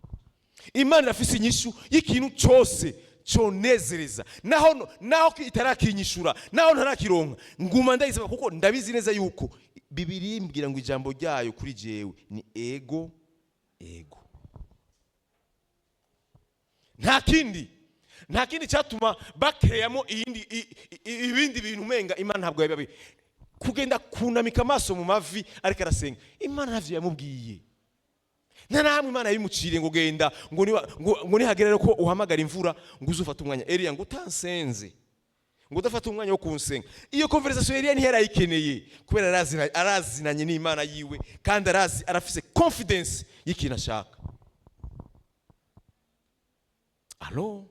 Imana irafise inyishu y'ikintu cyose conezereza. Naho itarakinyishura, naho ntarakironka, nguma ndayisaba kuko ndabizi neza yuko Bibiliya imbwira ngo ijambo ryayo kuri jewe ni ego. Nta kindi cyatuma bakeyamo ibindi bintu menga Imana ntabwo yabaye kugenda kunamika amaso mu mavi ariko arasenga. Imana ntavyo yamubwiye. Nta namwe Imana yabimucire ngo genda ngo nihagerere ko uhamagara imvura ngo uzufata umwanya. Eliya ngo utansenze ngo udafata umwanya wo kunsenga. Iyo conversation Eliya ntiyarayikeneye kubera arazinanye n'Imana yiwe kandi arafise confidence y'ikintu ashaka. Alo.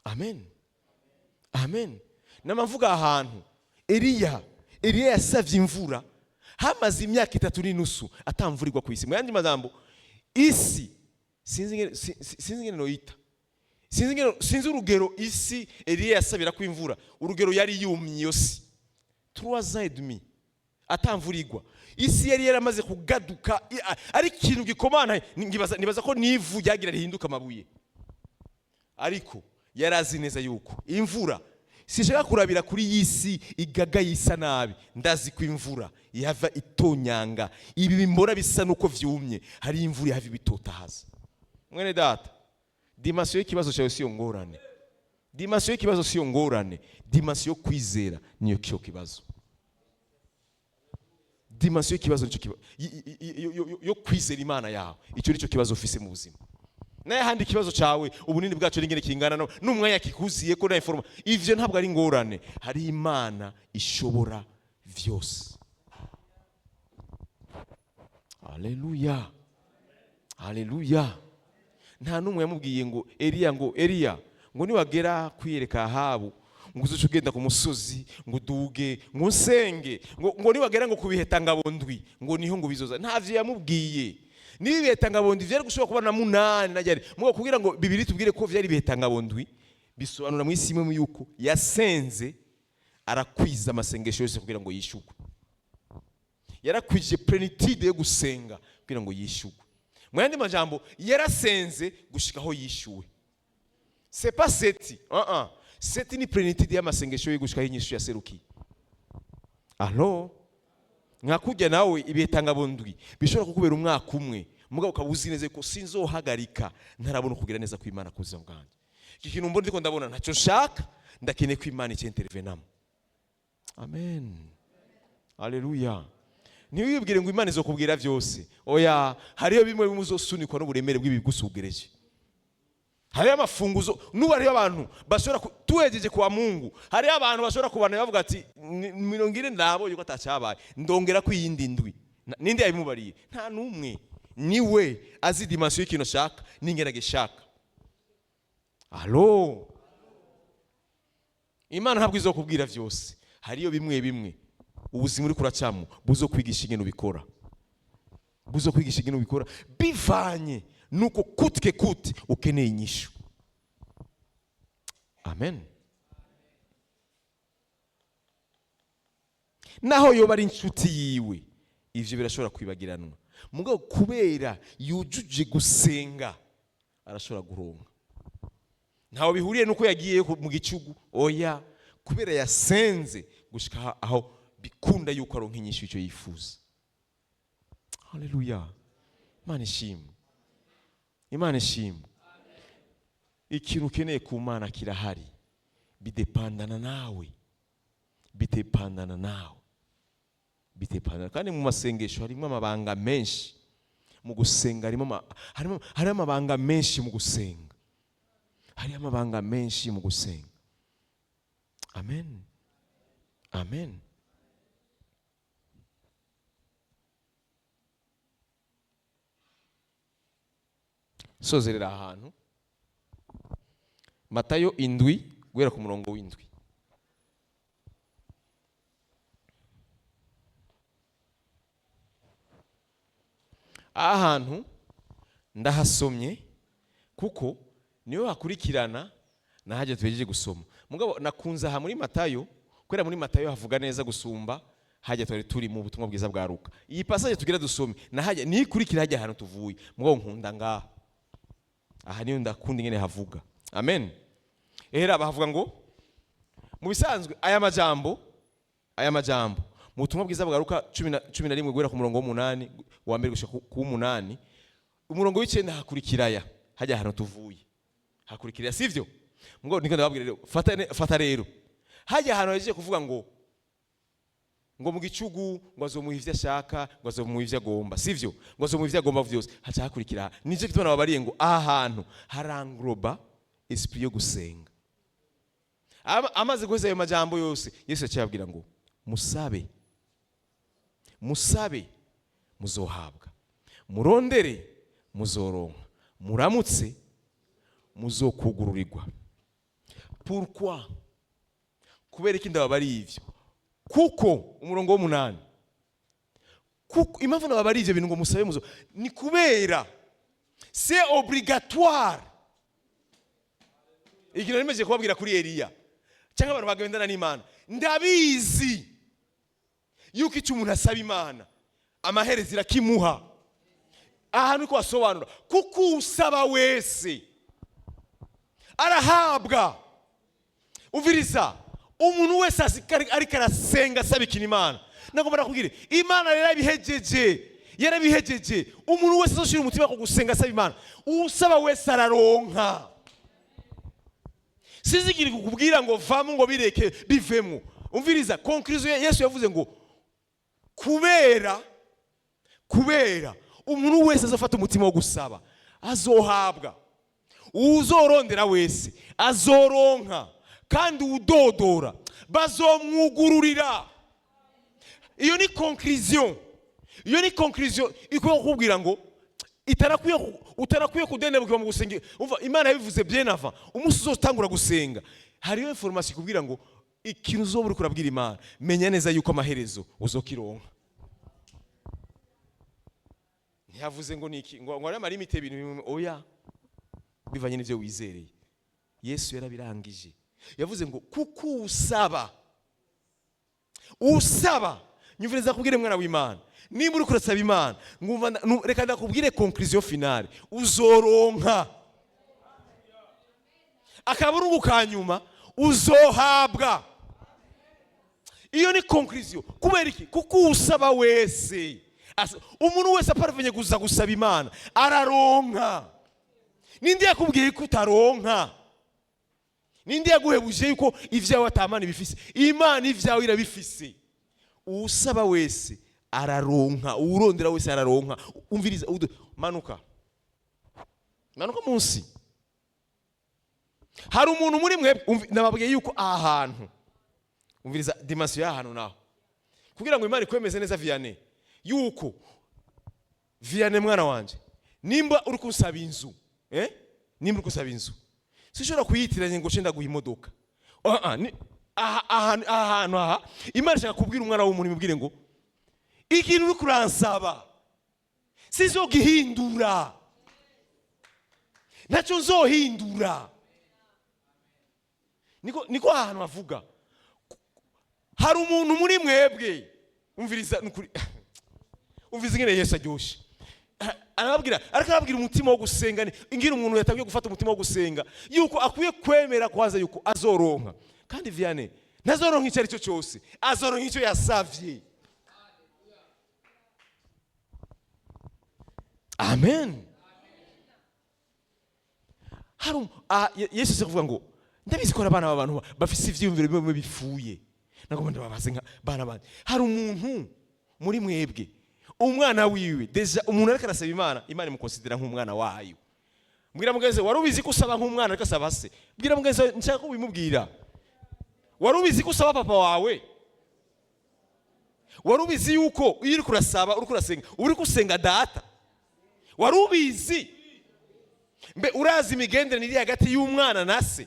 Amen. Namavuga ahantu Eliya yasavye imvura hamaze imyaka 3 atamvurirwa ku isi. Mu yandi magambo isi sinzi ngene noyita sinzi urugero isi Eliya yasabira ko imvura, urugero yari yumye iyo si 3 ans et demi atamvurirwa. Isi yari yaramaze kugaduka, ari ikintu gikomana, nibaza ko nivu ryagira rihinduka amabuye. Ariko yarazi neza yuko imvura sishaka kurabira kuri yisi igaga yisa nabi, ndazi ko imvura yava itonyanga, ibi bimbora bisa nuko vyumye, hari imvura yava bitotahaza. Mwene data, dimension y'ikibazo cyawe siyo ngorane, dimension y'ikibazo siyo ngorane, dimension yo kwizera niyo cyo kibazo. Dimension y'ikibazo nico kibazo yo kwizera Imana yawe, icyo nico kibazo ufise mu buzima. Naye handi kibazo cyawe ubunini bwacu n'ingene kingana n'umwanya kikuziye ko na informa, ivyo ntabwo ari ngorane. Hari Imana ishobora vyose. Haleluya, haleluya. Nta numwe yamubwiye ngo Eliya ngo niwagera kwiyereka Ahabu ngo uzuce ugenda ku musozi ngo duge ngo nsenge ngo niwagera ngo kubiheta ngabondwi ngo niho ngo bizoza. Ntavyo yamubwiye. Nibi biheta ngabondwi vyari gushobora kuba na 8 najyari mugo kugira ngo bibiri tubwire ko vyari biheta ngabondwi, bisobanura mu isi imwe yuko yasenze arakwiza amasengesho yose kugira ngo yishugwe. Yarakwije plenitude yo gusenga kugira ngo yishugwe. Mwende majambo yarasenze gushika aho yishuwe. C'est pas seti. Seti ni plenitude y'amasengesho yo gushika hinyishu ya seruki. Allo nkakujya nawe ibiheta bondwi bishobora kukubera umwaka umwe, mugabo ukabuzi neza ko sinzohagarika ntarabona kugira neza ku Imana kuza bwanje. Iki kintu mbona ndiko ndabona ntacyo nshaka, ndakeneye ko Imana icentervenamo. Amen. Haleluya. Ntiwibwire ngo Imana izokubwira vyose. Oya, hariyo bimwe bimuzosunikwa n'uburemere bw'ibigusugereje. Hariyo amafunguzo nuba hariyo abantu bashobora tuwejeje kwa Mungu. Hariyo abantu bashobora kubana bavuga ati 20 ndabo yuko atacabaye ndongera ko yindi ndwi. Ninde yabimubariye? Nta numwe. Niwe azi dimension y'ikino shaka n'ingerageje shaka. Allo. Imana ntabwo izokubwira vyose. Hariyo bimwe ubuzima uri kuracamo buzo kwigisha ingene ubikora. Buzo kwigisha ingene ubikora bivanye nuko kutke ukeneye inyishu. Amen. Naho yoba ari inshuti yiwe ivyo birashobora kwibagiranwa, mugabo kubera yujuje gusenga arashobora guronka. Ntaho bihuriye nuko yagiye mu gicugu, oya, kubera yasenze gushika aho bikunda yuko aronka inyishu icyo yifuza. Haleluya. Imana ishimwe. Imana ishimwe. Ikintu ukeneye ku Mana kirahari, bidepandana nawe. Bitepandana nawe. Bitepandana. Kandi mu masengesho harimo amabanga menshi mu gusenga, harimo amabanga menshi mu gusenga. Hari amabanga menshi mu gusenga. Amen. Amen. Sozerera ahantu Matayo 7 guhera ku murongo w'7. Ahantu ndahasomye kuko niyo hakurikirana na haje tubejeje gusoma. Mugabo nakunza aha muri Matayo, kwera muri Matayo havuga neza gusumba haje turi mu butumwa bwiza bwa Garuka. Iyi passage tugira dusome na haje ni kurikira haje ahantu tuvuye. Mugabo nkunda ngaha. Aha niyo ndakunda ingene havuga. Amen. Ehera bahavuga ngo mu bisanzwe aya majambo mu butumwa bwiza bwa Garuka 11 guhera ku murongo w'8 wa mbere gushika ku 8, umurongo w'9 hakurikiraya haje ahantu tuvuye. Hakurikiraya sivyo? Mugabo niko ndababwira rero fata rero. Haje ahantu yaje kuvuga ngo mu gicugu ngo azomuha ivyo ashaka, ngo azomuha ivyo agomba, sivyo? Ngo azomuha ivyo agomba vyose. Haca hakurikira nije kitubona babariye ngo ahantu harangroba esprit yo gusenga. Amaze guheza ayo majambo yose Yesu yacabwira ngo musabe muzohabwa, murondere muzoronka, muramutse muzokugururirwa. Pourquoi? Kubera iki ndababari ivyo? Kuko umurongo w'8, kuko impamvu nababari ivyo bintu ngo musabe muzo ni kubera c'est obligatoire. ikintu nimeje kubabwira kuri Eliya cyangwa abantu bagendana n'Imana, ndabizi yuko icyo umuntu asaba Imana amaherezo irakimuha. Ahantu ko asobanura kuko usaba wese arahabwa. Uviriza, umuntu wese ariko arasenga asaba ikintu Imana, nagomba nakubwire Imana yarabihejeje. Umuntu wese azoshira umutima ko gusenga asaba Imana, usaba wese araronka. Sizigiri kukubwira ngo vamo ngo bireke bivemo. Umviriza, conclusion Yesu yavuze ngo kubera umuntu wese azofata umutima wo gusaba azohabwa, uzorondera wese azoronka, kandi udodora bazomwugururira. Iyo ni conclusion iko kukubwira ngo utarakwiye kudendebuka mu gusenga. Umva, Imana yabivuze bien avant umunsi uzotangura gusenga. Hariyo information ikubwira ngo ikintu uzobura kurabwira Imana, menya neza yuko amaherezo uzokironka. Ntiyavuze ngo niki ngo ari amarimite ibintu oya, bivanye n'ivyo wizereye. Yesu yarabirangije, yavuze ngo kuko usaba nyumviriza kubwire mwana w'Imana, nimba uri kurasaba Imana ngumva reka ndakubwire conclusion finale, uzoronka. Akaburungu kanyuma uzohabwa. Iyo ni conclusion. Kubera iki? Kuko usaba wese, umuntu wese aparvenye guza gusaba Imana araronka. Ninde yakubwiye ko utaronka? Ninde yaguhebuje yuko ivyawe atamana bifise? Imana ivyawe irabifise. Usaba wese araronka, urondera wese araronka. Umviriza, manuka munsi. Hari umuntu muri mwe nababwiye yuko ahantu, umviriza dimension y'ahantu naho, kugira ngo Imana ikwemeze neza Vianney, yuko Vianney mwana wanje, nimba uri kusaba inzu, nimba uri kusaba inzu, sishobora kuyitiranya ngo cenda guha imodoka. Ahantu Imana ishaka kubwira umwana w'umuntu, imubwire ngo ikintu uri kuransaba sizogihindura, ntacyo nzohindura. Niko ahantu havuga. Hari umuntu muri mwebwe, umviriza nukuri, umviriza ngene Yesu aryoshe. Arababwira umutima wo gusenga. Ingira umuntu yatangiye gufata umutima wo gusenga yuko akwiye kwemera kwaza yuko azoronka. Kandi Vianney ntazoronka icyo aricyo cyose, azoronka icyo yasavye. Amen. Yesu se kuvuga ngo ndabizi ko abana b'abantu bafise ivyiyumviro bimwe bifuye, nagomba ndababaze nka bana banje. Hari umuntu muri mwebwe umwana wiwe deja umuntu ariko arasaba Imana imukonsidera nk'umwana wayo. Mbwira mugenzi, warubizi ko usaba nk'umwana ariko asaba se? Mbwira mugenzi, nshaka ko bimubwira. Warubizi ko usaba papa wawe? Warubizi yuko iyo uri kurasaba uri kurasenga uri kusenga data? Warubizi? Mbe urazi imigenderanire hagati y'umwana na se?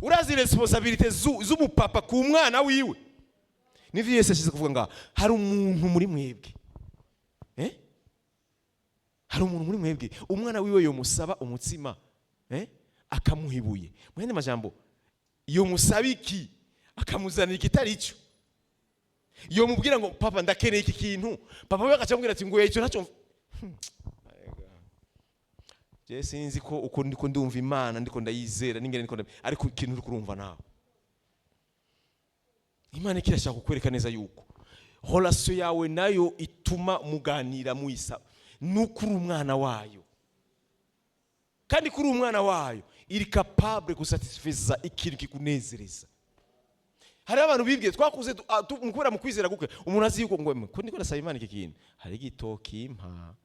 Urazi responsibility z'umupapa ku mwana wiwe? Nivyo Yesu ashize kuvuga nga hari umuntu muri mwebwe, hari umuntu muri mwebwe umwana wiwe yo musaba umutsima, akamuhibuye. Mwene majambo, yo musabiki akamuzanira ikitari cyo. Yo mubwira ngo papa ndakeneye iki kintu, papa we akacambwira ati ngo icyo ntacyo. Je sinzi ko uko ndiko ndumva Imana, ndiko ndayizera n'ingene ndiko ariko ikintu uri kurumva nawe. Imana kirashaka kukwereka neza yuko relation yawe nayo ituma muganira muisa nukuri umwana wayo, kandi kuri umwana wayo iri capable gusatisfiza ikintu kikunezereza. Hari abantu bibwiye twakuze mukubera mu kwizera guke, umuntu azi yuko ngo ko ndiko ndasaba Imana iki kintu, hari igitoki impa,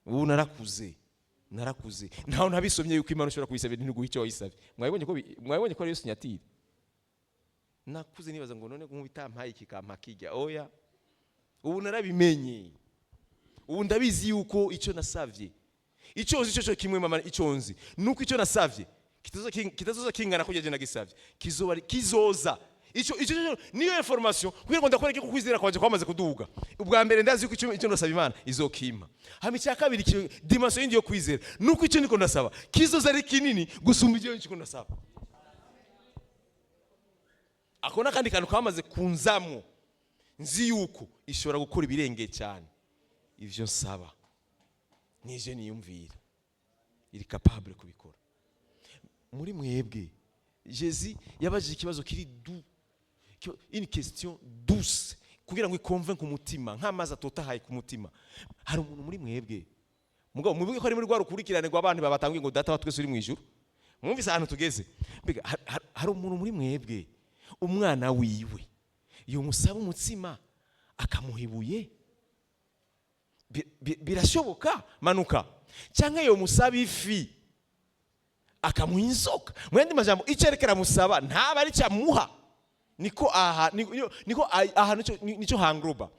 ubu narakuze ntaho ntabisomye yuko Imana ushobora kuyisabira n'iguha icyo wayisabye. Mwabonye ko ari Yesu nyatiri. Nakuze nibaza ngo none nk'ubitampaye ikikampa kijya oya, ubu narabimenye. Ubu ndabizi yuko icyo nasavye, icyo uzi cyo kimwe mama, icyo nzi nuko icyo nasavye kitazoza kingana ko yaje nagisavye, kizoza Ico niyo information kugira ngo ndakwereke ko kwizera kwaje kwamaze kuduga. Ubwa mbere ndazi yuko icyo ndasaba Imana izokima. Hama icya kabiri dimension yindi yo kwizera nuko icyo niko ndasaba kizoza ari kinini gusumba icyo niko ndasaba. Akona kandi kantu kamaze kunzamwo nzi yuko ishobora gukora ibirenge cyane ivyo nsaba. Nije niyumvira iri capable kubikora. Muri mwebwe Jésus yabajije ikibazo kiri une question douce kugira ngo iconvaincre umutima nk'amazi atotahaye ku mutima. Hari umuntu muri mwebwe mugabo mubwiye ko ari muri rwa rukurikirane rw'abantu babatangiye ngo data wa twese uri mu ijuru. Mwumvise ahantu tugeze. Mbega hari umuntu muri mwebwe umwana wiwe iyo musaba umutsima akamuhibuye birashoboka manuka cyangwa iyo musaba ifi akamuha inzoka. Mwende majambo icerekera musaba ntaba ari cyamuha niko aha nico hangruba.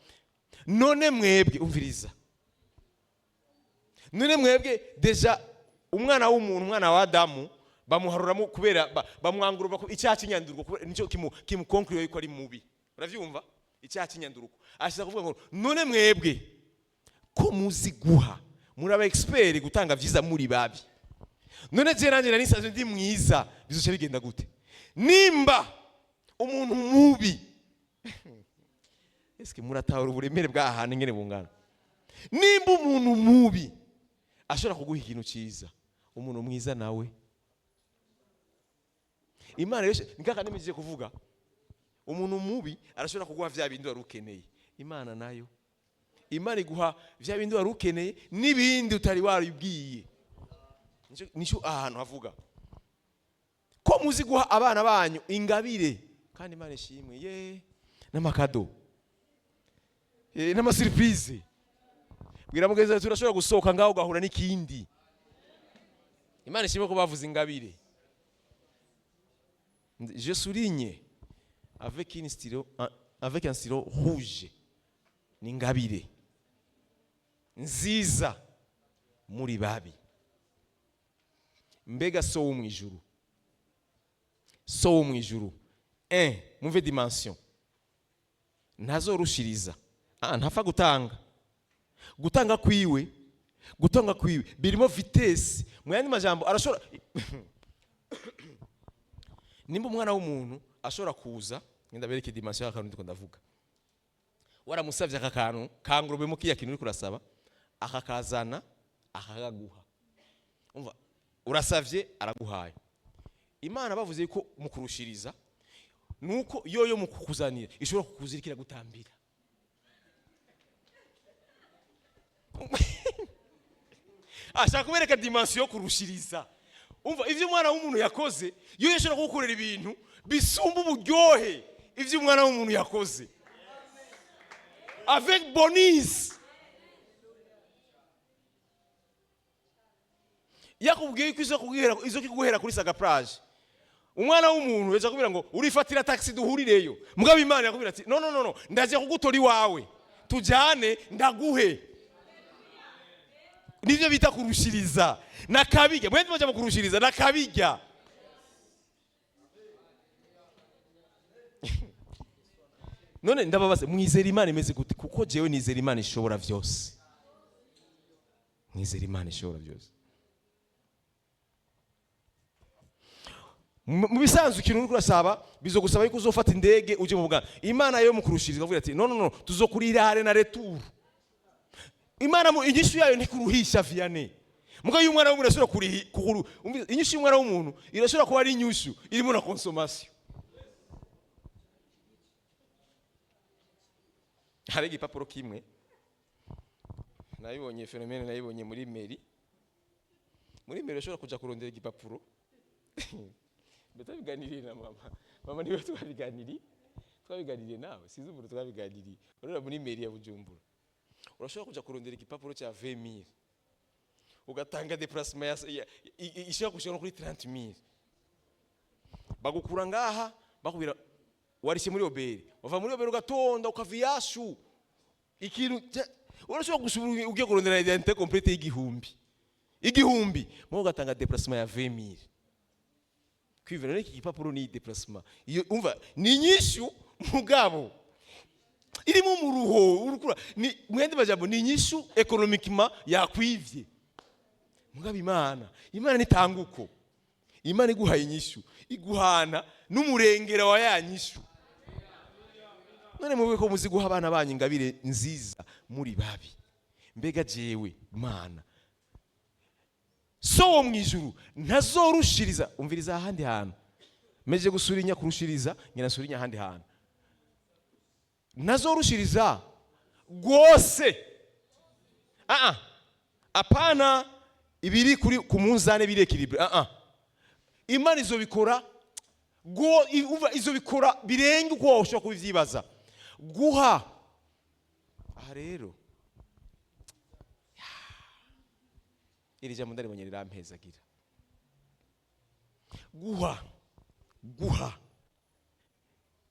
None mwebwe umviriza, none mwebwe deja umwana w'umuntu, umwana wa Adamu bamuharuramo kubera bamwanguruba ko icyaha cy'inyandurwa nico kimukonkuriye yuko ari mubi. Uravyumva? Icyaha cy'inyandurwa ashaka kuvuga ngo none mwebwe ko muzi guha muraba expert gutanga vyiza muri babi. None je nanje nari nsanzwe ndi mwiza bizoce bigenda gute nimba umuntu mubi? Eske muratahura uburemere bwa ahantu ngene bungana? Nimba umuntu mubi ashobora kuguha ikintu cyiza, umuntu mwiza nawe Imana yose nikaka nemije kuvuga umuntu mubi arashobora kuguha vya bintu wari ukeneye. Imana nayo Imana iguha vya bintu wari ukeneye n'ibindi utari waribwiye. Nico ahantu havuga ko muzi guha abana banyu ingabire kandi Imana ishimwe n'amakado n'ama surprise. Bwira mugeze turashobora gusohoka ngaho gahura n'ikindi. Imana ishimwe ko bavuze ingabire. Je souligne avec un stylo rouge n'ingabire nziza muri babi. Mbega so wo mwijuru, so wo mwijuru mumve dimension ntazorushiriza ntafa gutanga kwiwe birimo vitesse. Mwandi majambo arashobora nimba umwana w'umuntu ashobora kuza ngenda bereke dimension y'akantu ndiko ndavuga. Waramusavye aka kantu kangurube mu kiya kintu uri kurasaba akakazana akagaguha. Umva urasavye araguhaye. Imana bavuze ko mukurushiriza nuko yoyo mukukuzanira ishobora kukuzirikira gutambira. Ashaka kubereka dimension yo kurushiriza. Umva ivyo umwana w'umuntu yakoze yoyo ishobora kugukorera ibintu bisumba uburyohe ivyo umwana w'umuntu yakoze avec bonus. Yakubwiye ko izo kiguhera kuri Saga Plage. Umwana w'umuntu yaje kubira ngo urifatira taxi duhurireyo. Mugabo Imana yakubira ati no ndaje kugutora iwawe tujane ndaguhe. Nivyo bita kurushiriza nakabijya. Mwende baje kurushiriza nakabijya. None ndababaze mwizera Imana imeze gute? Kuko jewe nizera Imana ishobora vyose. Nizera Imana ishobora vyose. Mu bisanzwe ikintu uri kurasaba bizogusaba yuko uzofata indege uje mu Buganda. Imana yo mukurushiriza avuga ati no tuzokurira hare na retour. Imana mu inyishu yayo ntikuruhisha viane. Muga y'umwana w'umuntu ashobora kuri inyishu y'umwana w'umuntu irashobora kuba ari inyishu irimo na consommation. Hari igipapuro kimwe nayibonye phenomene nayibonye muri mairie ashobora kuja kurondera igipapuro. Betabiganiriye na mama niwe twabiganiriye nawe sizi umuntu twabiganiriye. Urora muri mairie ya Bujumbura urashobora kuja kurondera igipapuro cya 20,000 ugatanga déplacement ishaka kushona kuri 30,000 bagukura ngaha bakubira warishe muri obere wava muri obere ugatonda ukaviyashu ikintu urashobora gusubira ugiye kurondera identité complète y'igihumbi mu ugatanga déplacement ya 20,000 kwivana n'iki gipapuro ni déplacement iyo umva ni nyishu mugabo irimo mu ruho urukura ni mwende bajambo ni nyishu economiquement yakwivye mugabo imana nitanguko imana iguhaye inyishu iguhana n'umurengera wa ya nyishu none mubwe ko muzi guha abana banyu ingabire nziza muri babi mbega jewe mana so wo mwijuru ntazorushiriza umviriza ahandi hantu meje gusurinya kurushiriza nyina surinya ahandi hantu ntazorushiriza gose apana ibiri kuri ku munzane biri equilibre imana izobikora izobikora birenge uko ushobora kubivyibaza guha aha rero iri jambo ndaribonye rirampezagira guha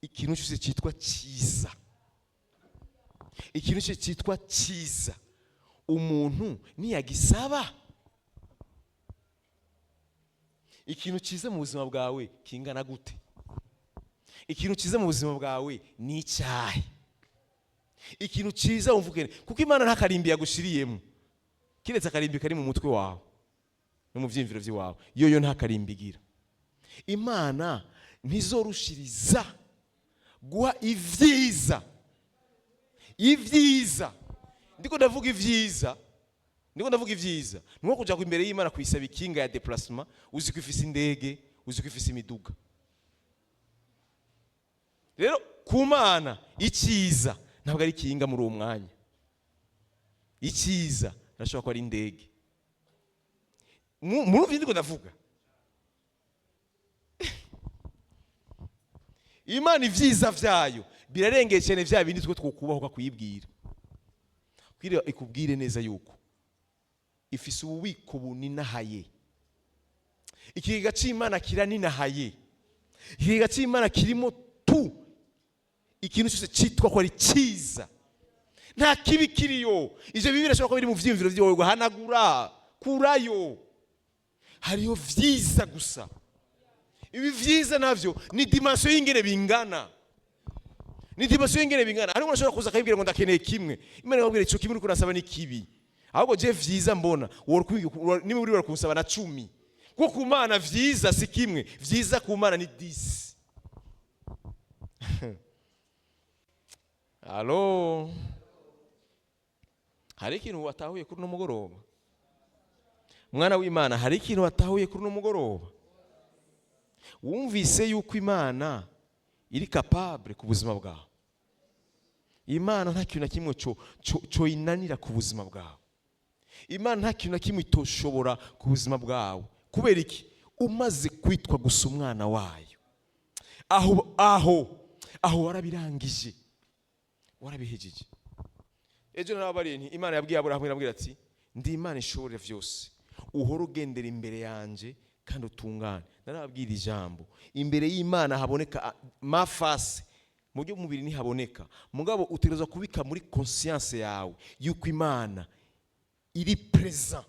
ikintu cyose cyitwa cyiza ikintu cyose cyitwa cyiza umuntu niyagisaba ikintu cyiza mu buzima bwawe kingana gute ikintu cyiza mu buzima bwawe ni icyahe ikintu cyiza umvugene kuko imana nta karimbi yagushiriyemo kiretse akarimbi kari mu mutwe wawe no mu vyimviro vyiwawe yoyo nta karimbi igira imana ntizorushiriza guha ivyiza ndiko ndavuga ivyiza nuko kuja imbere y'Imana kwisaba ikinga ya déplacement uzi ko ifise indege uzi ko ifise imiduga rero kumana icyiza ntabwo ari kinga muri uwo mwanya icyiza nashobora ko ari indege muri ndiko ndavuga Imana ivyiza vyayo birarengeye cyane vya bindi twe twokubaho kuyibwira kwira ikubwire neza yuko ifise ububiko buninahaye ikigega c'Imana kiraninahaye ikigega c'Imana kirimo tu ikintu cyose citwa ko ari cyiza nta kibi kiriyo ivyo bibiri ashobora ko biri mu vyimviro vyo guhanagura kurayo hariyo vyiza gusa ibi vyiza navyo ni dimension y'ingene bingana ariko urashobora kuza akabibwira ngo ndakeneye kimwe Imana ikabwira ico kimwe uriko urasaba ni kibi ahubwo je vyiza mbona niba uri barakusaba na 10 kuko ku Mana vyiza si kimwe vyiza ku Mana ni 10 Allo hari ikintu watahuye kuri no mugoroba mwana w'Imana hari ikintu watahuye kuri no mugoroba wumvise yuko Imana iri capable ku buzima bwawe Imana nta kintu na kimwe cyo inanira ku buzima bwawe Imana nta kintu na kimwe itoshobora ku buzima bwawe kubera iki umaze kwitwa gusa umwana wayo aho warabirangije warabihejeje ejo narabariye nti Imana yabwiye Aburahamu irabwira ati ndi Imana ishobora vyose uhora ugendera imbere yanje kandi utungane narababwira ijambo imbere y'Imana haboneka mafase mu byo mubiri ni haboneka mugabo utegerezwa kubika muri conscience yawe yuko Imana iri present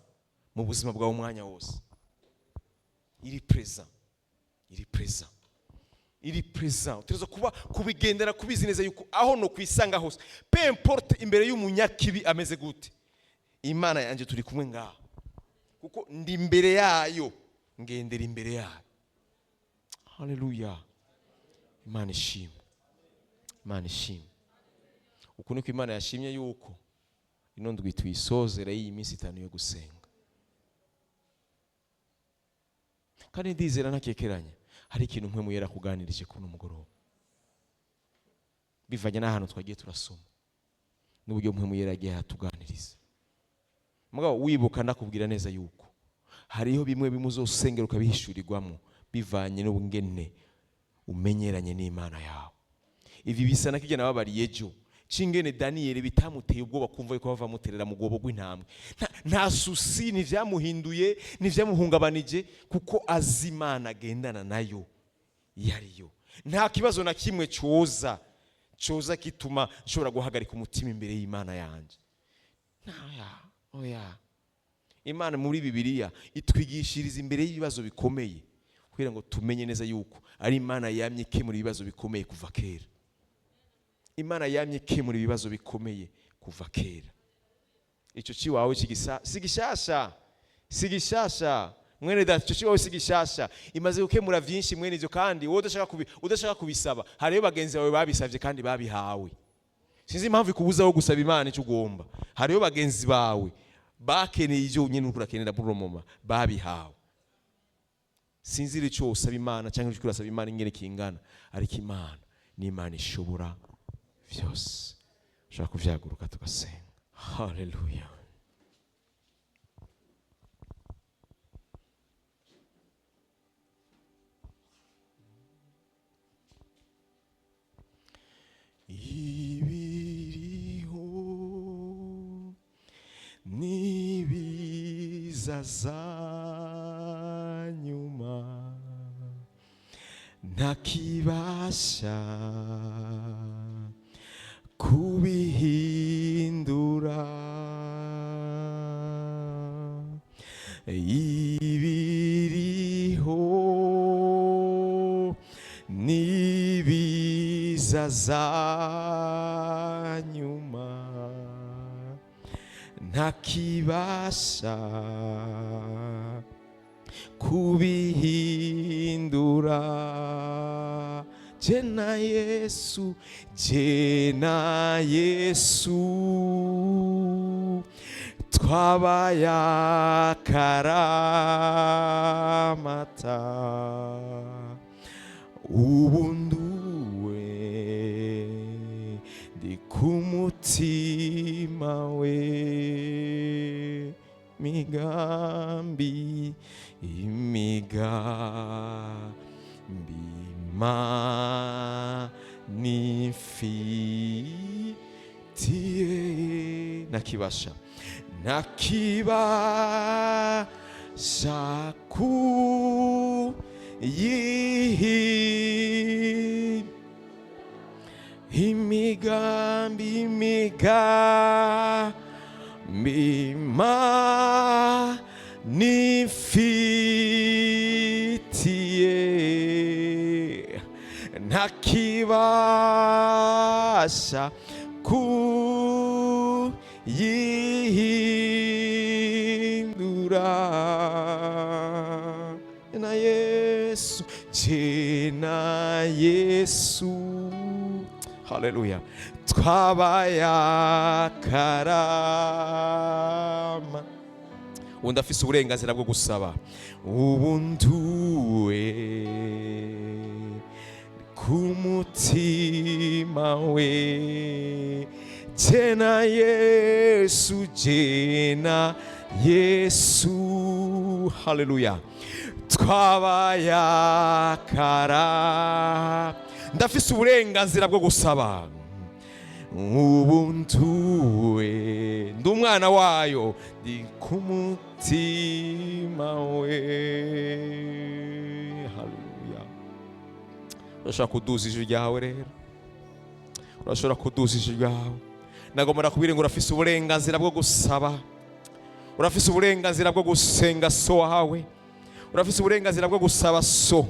mu buzima bwawe umwanya wose iri present utegerezwa kuba kubigendera kubizi neza yuko aho no kwisanga hose peu importe imbere y'umunyakibi ameze gute Imana yanje turi kumwe ngaho kuko ndi imbere yayo ngendera imbere yayo haleluya Imana ishimwe uko niko Imana yashimye yuko ino ndwi tuyisozera iyi minsi 5 yo gusenga kandi ndizera ntakekeranya hari ikintu mwe muyera kuganirije kuno mugoroba bivanye n'ahantu twagiye turasoma n'uburyo mwe muyera agiye hatuganiriza mugabo wibuka nakubwira neza yuko hariho bimwe bimuzosengera ukabihishurirwamo bivanye n'ubungene umenyeranye n'Imana yawe ivi bisa nakijya nababariye ejo cingene Daniyeli bitamuteye ubwoba kumva yuko bava muterera mu gobo gw'intambwe nta susi ni vyamuhinduye ni vyamuhungabanije kuko azimana agendana nayo yariyo nta kibazo na kimwe coza kituma nshobora guhagarika umutima imbere y'Imana yanje oya Imana muri Bibiliya itwigishiriza imbere y'ibibazo bikomeye kugira ngo tumenye neza yuko ari Imana yamye ikemura ibibazo bikomeye kuva kera. Imana yamye ikemura ibibazo bikomeye kuva kera. Ico ciwawe sigishasha mwene data, ico ciwawe sigishasha, imaze gukemura vyinshi mwene ivyo, kandi wowe udashaka kubisaba, hariyo bagenzi bawe babisavye kandi babihawe. Sinzi impamvu ikubuzaho gusaba Imana ico ugomba. Hariyo bagenzi bawe bakeneye ivyo nyene urakenera muri moma babihawe. Sinzi ico usaba Imana cyangwa ico urasaba Imana ingene kingana, ariko Imana ni Imana ishobora vyose. Ushaka kuvyaguruka tugasenga. Hallelujah. Ibiriho nibizaza nyuma ntakibasha kubihindura. Ibiriho nibizaza nyuma ntakibasha kubihindura. Jena Yesu twabaye akaramata, ubu nduwe ndi ku mutima we, imigambi manifitiye nakibasha imigambi manifitiye ntakibasha kuyihindura. Na Yesu, jena Yesu, haleluya, twabaye akarama. Undi afise uburenganzira bwo gusaba, ubu nduwe ku mutima we, jena Yesu, haleluya, twabaye akara. Ndafise uburenganzira bwo gusaba, ubu nduwe ndi umwana wayo, ndi ku mutima we, haleluya. Urashobora kuduza ijwi ryawe rero, urashobora kuduza ijwi ryawe. Nagomba kubwira ngo urafise uburenganzira bwo gusaba, urafise uburenganzira bwo gusenga so wawe, urafise uburenganzira bwo gusaba so.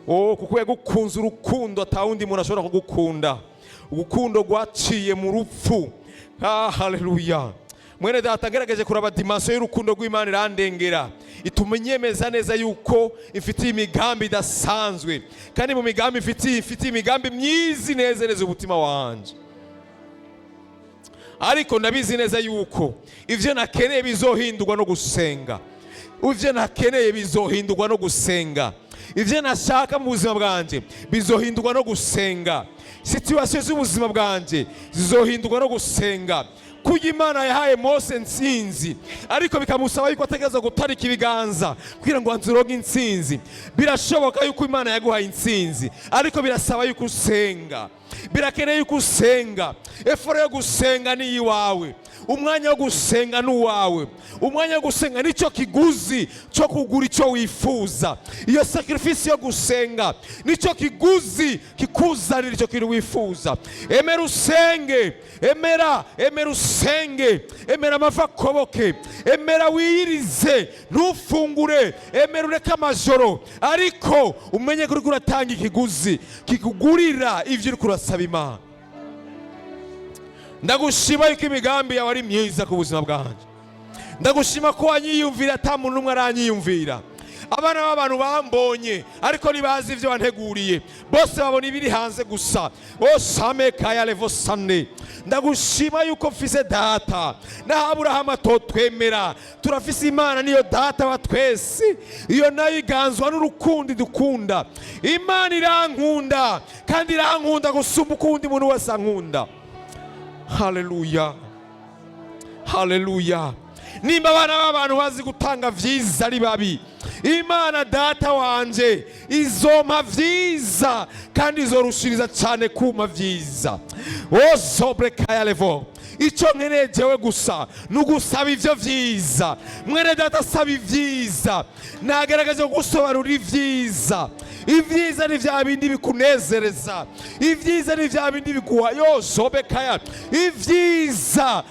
Kuko yagukunze urukundo atawundi muntu ashobora kugukunda, urukundo rwaciye mu rupfu. Haleluya. Mwene data, ngerageje kuraba dimension y'urukundo rw'Imana irandengera, itumenyemeza neza yuko ifitiye imigambi idasanzwe, kandi mu migambi ifitiye imigambi myiza inezereza umutima wanje. Ariko ndabizi neza yuko ivyo nakeneye bizohindurwa no gusenga, ivyo nakeneye bizohindurwa no gusenga, ivyo nashaka mu buzima bwanje bizohindurwa no gusenga, situation z'ubuzima bwanje zizohindurwa no gusenga. Kuko Imana yahaye Mose ntsinzi, ariko bikamusaba yuko ategereza gutarika ibiganza kugira ngo anziroge intsinzi. Birashoboka yuko Imana yaguhaye intsinzi, ariko birasaba yuko usenga, birakeneye yuko usenga. Efore yo gusenga ni iwawe. umwanya wo gusenga n'uwawe. Umwanya wo gusenga nicyo kiguzi cyo kugura icyo wifuza. Iyo sacrifice yo gusenga nicyo kiguzi kikuzanira icyo kintu wifuza. Emera usenge, emera usenge, emera amava koboke, emera wiyirize, ntufungure, emera ureke amajoro, ariko umenye ko uriko uratanga ikiguzi kikugurira ivyo uriko urasaba Imana. Ndagushima yuko imigambi yawe ari myiza ku buzima bwanje. Ndagushima ko wanyiyumvira ata muntu n'umwe aranyiyumvira. Abana b'abantu bambonye ariko nibazi ivyo wanteguriye, bose babona ibiri hanze gusa. Osame kaya levo sande. Ndagushima yuko mfise data na Aburahamu atotwemera, turafise Imana niyo data wa twese, iyo nayo iganzwa n'urukundo dukunda. Imana irankunda kandi irankunda gusumba ukundi muntu wese ankunda. Haleluya, haleluya. Nimba abana b'abantu bazi gutanga vyiza ari babi, Imana data wanje izompa vyiza kandi izorushiriza cyane kuma vyiza. Ozobre kaya levo. Icyo nkeneye jewe gusa nugusaba ivyo vyiza. Mwene data saba ivyiza, nagerageza gusobanura ivyiza. Ivyiza ni vya bindi bikunezereza, ivyiza ni vya bindi biguha yozobe kaya. Ivyiza,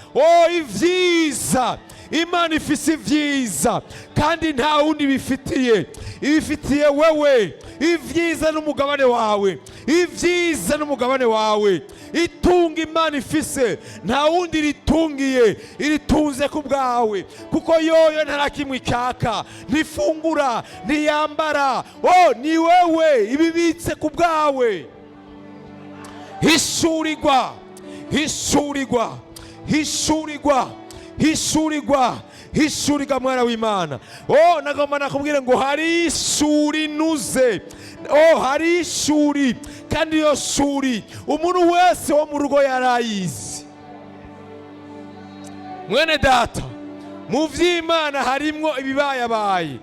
ivyiza. Imana ifise ivyiza kandi nta wundi bifitiye. Ibifitiye wewe. Ivyiza n'umugabane wawe, ivyiza n'umugabane wawe. Itunga Imana ifise nta wundi ritungiye, iritunze ku bwawe, kuko yoyo ntarakimwe icyaka, ntifungura, ntiyambara. Ni wewe ibibitse ku bwawe. Hishurirwa, hishurirwa, hishurirwa, hishurirwa, hishurirwa mwana w'Imana. Nagomba nakubwire ngo hari ishuri nuze. Hari ishuri kandi iyo shuri umuntu wese wo mu rugo yarayizi. Mwene data, mu vy'Imana harimwo ibibayabaye,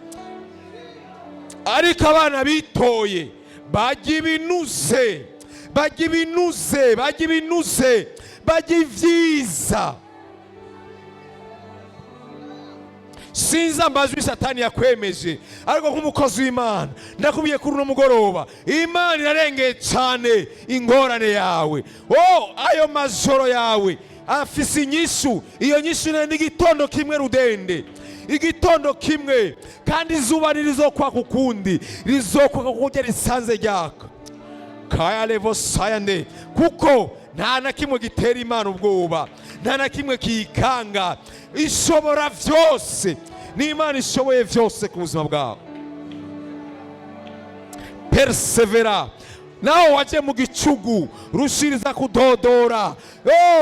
ariko abana bitoye bajya ibinuze, bajya ibinuze, bajya ibinuze, bajya ivyiza. Sinzi amajwi Satani yakwemeje, ariko nk'umukozi w'Imana ndakubiye kuri uno mugoroba, Imana irarengeye cyane ingorane yawe. Ayo majoro yawe afise inyishu. Iyo nyishu ni igitondo kimwe rudende, igitondo kimwe, kandi izuba ntirizokwaka ukundi, rizokwaka kuko risanze ryaka. Kaya levo sayande, kuko nta na kimwe gitera Imana ubwoba, nta na kimwe kiyikanga. Ishobora vyose, ni Imana ishoboye vyose ku buzima bwawe. Persevera. Naho waje mu gicugu, rushiriza kudodora,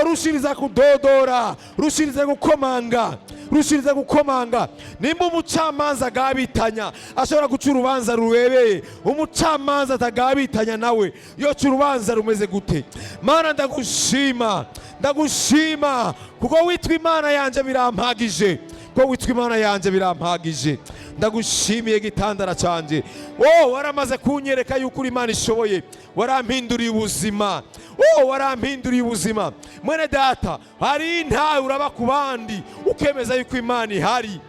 rushiriza kudodora, rushiriza gukomanga, rushiriza gukomanga. Nimba umucamanza agabitanya ashobora guca urubanza rurebeye, umucamanza atagabitanya nawe yoca urubanza rumeze gute? Mana ndagushima, ndagushima kuko witwa Imana yanje birampagije, kuko witwa Imana yanje birampagije. Ndagushimiye gitandara canje. Waramaze kunyereka yuko uri Imana ishoboye, warampinduriye ubuzima, warampinduriye ubuzima. Mwene data, hari intahe uraba ku bandi ukemeza yuko Imana ihari.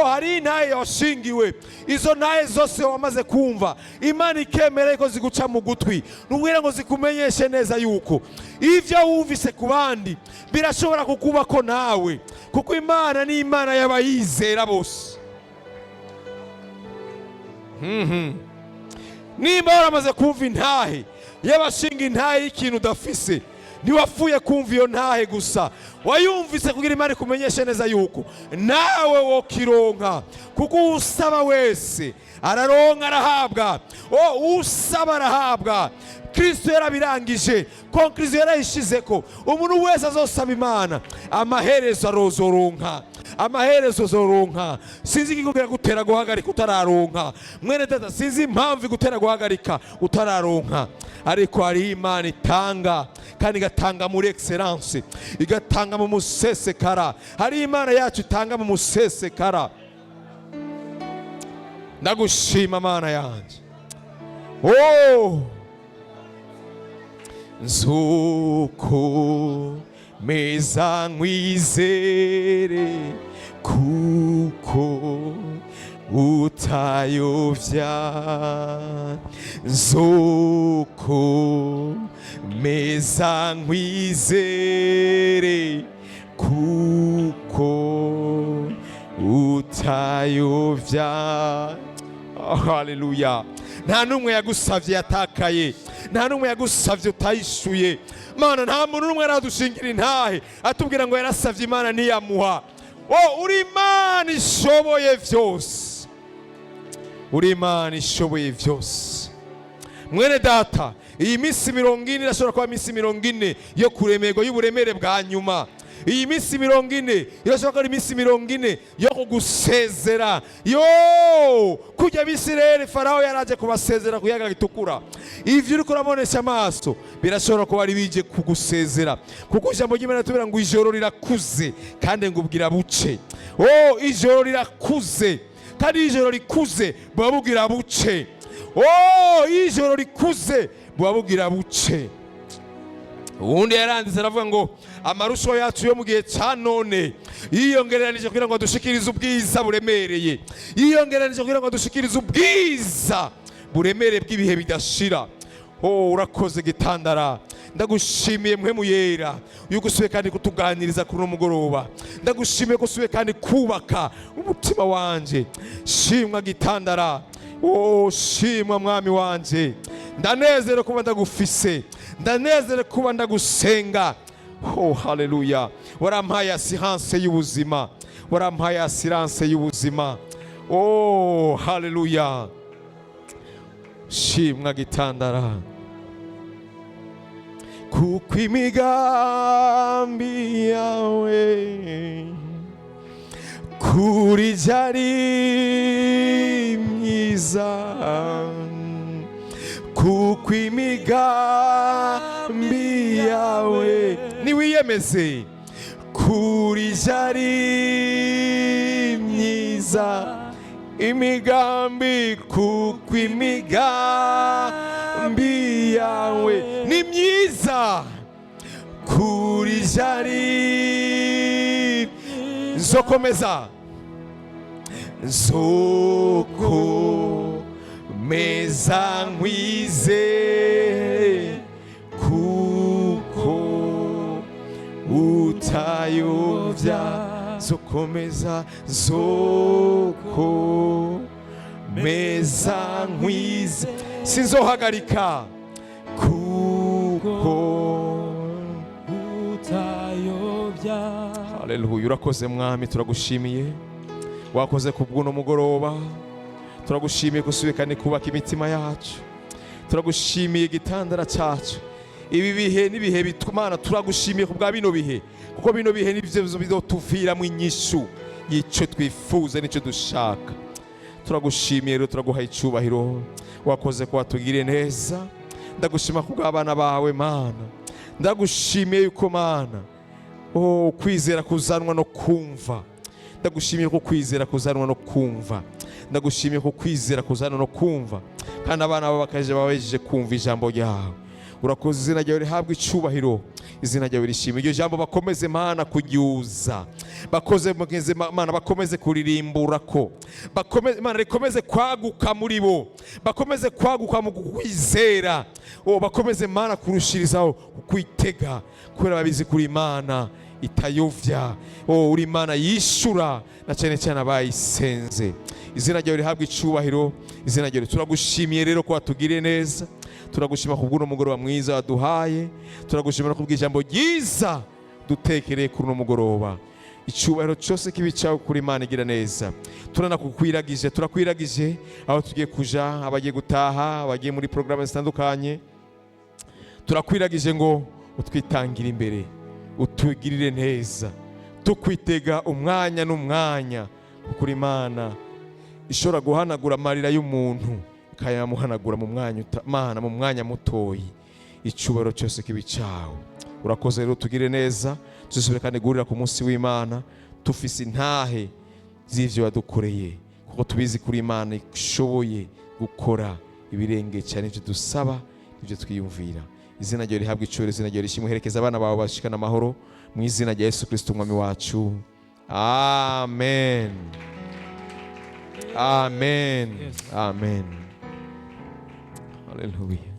Hari intahe washingiwe, izo ntahe zose wamaze kumva, Imana ikemera ko ziguca mu gutwi, nubwira ngo zikumenyeshe neza yuko ivyo wumvise ku bandi birashobora kukubako nawe, kuko Imana ni Imana y'abayizera bose. Nimba waramaze kumva intahe y'abashinga intahe y'ikintu udafise, ntiwapfuye kumva iyo ntahe gusa, wayumvise kugira Imana ikumenyeshe neza yuko nawe wokironka, kuko usaba wese araronka arahabwa. Usaba arahabwa. Kristo yarabirangije, konkluziyo yarayishizeko, umuntu wese azosaba Imana amaherezo arozoronka, amaherezo azoronka. Sinzi ikikubwira gutera guhagarika utararonka. Mwene data, sinzi impamvu igutera guhagarika utararonka, ariko hari Imana itanga, kandi igatanga muri excellence, igatanga mu musesekara. Hari Imana yacu itanga mu musesekara. Ndagushima Mana yanje. Nzuko meza nkwizere kuko utayovya nzoko meza nkwizere kuko utayovya. Haleluya. Nta numwe yagusavye yatakaye, nta numwe yagusavye utayishuye. Mana, nta muntu numwe aradushingira intahe atubwira ngo yarasavye Imana ntiyamuha. Uri Imana ishoboye vyose, uri Imana ishoboye vyose. Mwene data, iyi minsi 40 irashobora kuba minsi 40 yo kuremerwa y'uburemere bwa nyuma. Iyi minsi 40 irashobora kuba minsi 40 yo kugusezera. Kujya Bisirayeli Farao yaraje kubasezera ku kiyaga gitukura. Ivyo uriko urabonesha amaso birashobora kuba ari bije kugusezera, kuko ijambo ry'Imana tubira ngo ijoro rirakuze kandi ngubwira buce. Ijoro rirakuze kandi ijoro rikuze bwabubwira buce. Ijoro rikuze bwabubwira buce. Ubundi yaranditse aravuga ngo amarusho yacu yo mu gihe cya none yiyongereranije kugira ngo dushikirize ubwiza buremereye, yiyongereranije kugira ngo dushikirize ubwiza buremere bw'ibihe bidashira. Urakoze gitandara, ndagushimiye mpwemu yera yuko usubiye kandi kutuganiriza kuri uno mugoroba. Ndagushimiye ko usubiye kandi kubaka umutima wanje. Shimwa gitandara, shimwa mwami wanje. Ndanezere kuba ndagufise, ndanezere kuba ndagusenga. Haleluya. Warampaye assurance y'ubuzima, warampaye assurance y'ubuzima. Haleluya. Shimwa gitandara, kuko imigambi yawe kuri jari myiza, kuko imigambi yawe niwiyemeze kuri jari myiza, imigambi kuko imigambi yawe ni myiza kuri jari. Nzokomeza, nzokomeza nkwizere kuko utayovya. Zokomeza, zokomeza nkwize, sinzohagarika kuko utayovya. Haleluya. Urakoze mwami, turagushimiye, wakoze kubw'uno mugoroba. Turagushimiye kusubikane kubaka imitima yacu, turagushimiye gitandara cyacu. Ibi bihe nibihe bitumana, turagushimiye kubwa bino bihe, kuko bino bihe nivyo bizotuvira mu inyishu yico twifuza nico dushaka. Turagushimiye rero, turaguha icubahiro, wakoze ko watugiriye neza. Ndagushima kubwa abana bawe Mana, ndagushimiye yuko Mana kwizera kuzanwa no kumva. Ndagushimiye ko kwizera kuzanwa no kumva, ndagushimiye ko kwizera kuzanwa no kumva, kandi abana babo bakaje bawejeje kumva ijambo ryawe. Urakoze, izina ryawe rihabwa icubahiro, izina ryawe rishimwe. Iryo jambo bakomeze Mana kuryuza, bakoze Mana bakomeze kuririmbura ko, bakomeze Mana rikomeze kwaguka muri bo, bakomeze kwaguka mu kwizera. Bakomeze Mana kurushirizaho kwitega, kubera babizi kuri Imana itayovya. Uri Imana yishura na cyane cyane abayisenze. Izina ryawe rihabwa icubahiro, izina ryawe. Turagushimiye rero ko watugiriye neza, turagushima kubw'uno mugoroba mwiza waduhaye, turagushimira kubw'ijambo ryiza dutekereye kuri uno mugoroba. Icubahiro cyose kibicaho kuri Imana igira neza. Turanakukwiragije, turakwiragije aho tugiye kuja, abagiye gutaha, abagiye muri programme zitandukanye. Turakwiragije ngo utwitangire imbere, utugirire neza, tukwitega umwanya n'umwanya, kuri Imana ishobora guhanagura amarira y'umuntu kayamuhanagura mu mwanya Mana, mu mwanya mutoyi. Icubahiro cyose kibicaho. Urakoze rero, tugire neza, tuzisubire kandi guhurira ku munsi w'Imana tufise intahe z'ivyo wadukoreye, kuko tubizi kuri Imana ishoboye gukora ibirenge cyane ibyo dusaba, ibyo twiyumvira. izina ryawe rihabwa icubahiro, izina ryawe rishimwe. Herekeza abana bawe bashikana amahoro mu izina rya Yesu Kristo umwami wacu. Amen. Amen. Amen. Hallelujah.